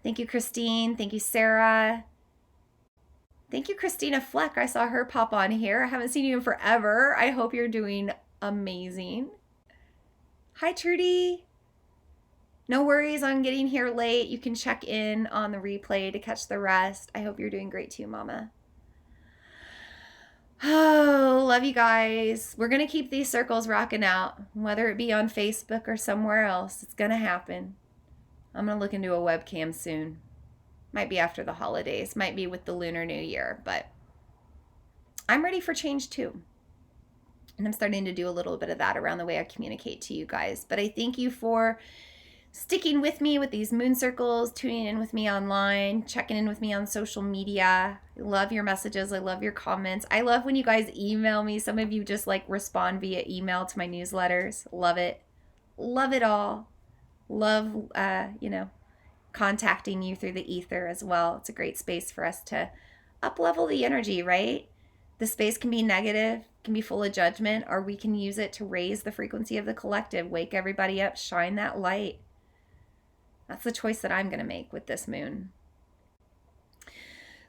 Thank you, Christine. Thank you, Sarah. Thank you, Christina Fleck. I saw her pop on here. I haven't seen you in forever. I hope you're doing amazing. Hi, Trudy. No worries on getting here late. You can check in on the replay to catch the rest. I hope you're doing great too, Mama. Oh, love you guys. We're going to keep these circles rocking out, whether it be on Facebook or somewhere else. It's going to happen. I'm going to look into a webcam soon. Might be after the holidays. Might be with the Lunar New Year. But I'm ready for change too. And I'm starting to do a little bit of that around the way I communicate to you guys. But I thank you for sticking with me with these moon circles, tuning in with me online, checking in with me on social media. I love your messages. I love your comments. I love when you guys email me. Some of you just like respond via email to my newsletters. Love it. Love it all. Love, contacting you through the ether as well. It's a great space for us to up-level the energy, right? The space can be negative, can be full of judgment, or we can use it to raise the frequency of the collective, wake everybody up, shine that light. That's the choice that I'm going to make with this moon.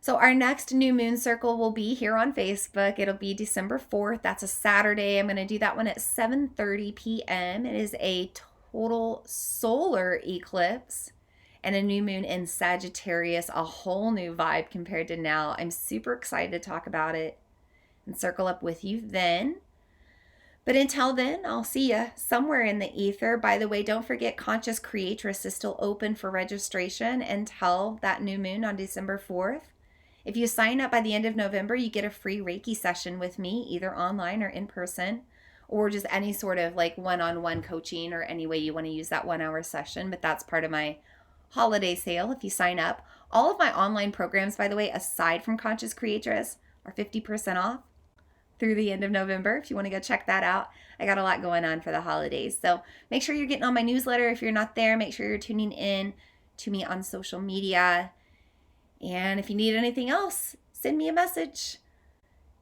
So our next new moon circle will be here on Facebook. It'll be December 4th. That's a Saturday. I'm going to do that one at 7:30 p.m. It is a total solar eclipse and a new moon in Sagittarius, a whole new vibe compared to now. I'm super excited to talk about it and circle up with you then. But until then, I'll see you somewhere in the ether. By the way, don't forget Conscious Creatress is still open for registration until that new moon on December 4th. If you sign up by the end of November, you get a free Reiki session with me, either online or in person, or just any sort of like one-on-one coaching or any way you want to use that 1 hour session. But that's part of my holiday sale if you sign up. All of my online programs, by the way, aside from Conscious Creatress, are 50% off through the end of November. If you want to go check that out, I got a lot going on for the holidays. So make sure you're getting on my newsletter. If you're not there, make sure you're tuning in to me on social media. And if you need anything else, send me a message.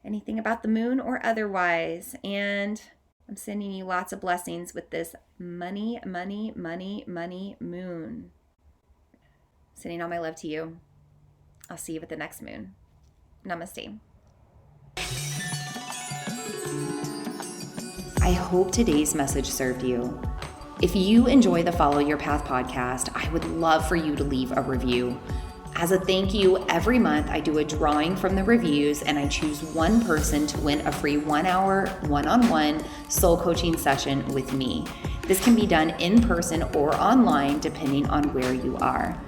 Anything about the moon or otherwise. And I'm sending you lots of blessings with this money moon. Sending all my love to you. I'll see you with the next moon. Namaste. I hope today's message served you. If you enjoy the Follow Your Path podcast, I would love for you to leave a review. As a thank you, every month I do a drawing from the reviews and I choose one person to win a free 1 hour one-on-one soul coaching session with me. This can be done in person or online depending on where you are.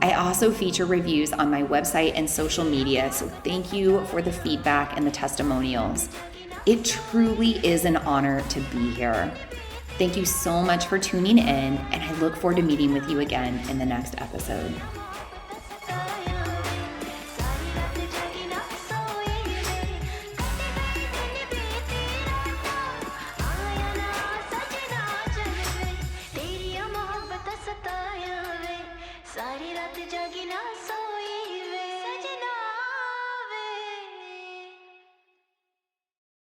I also feature reviews on my website and social media, so thank you for the feedback and the testimonials. It truly is an honor to be here. Thank you so much for tuning in, and I look forward to meeting with you again in the next episode.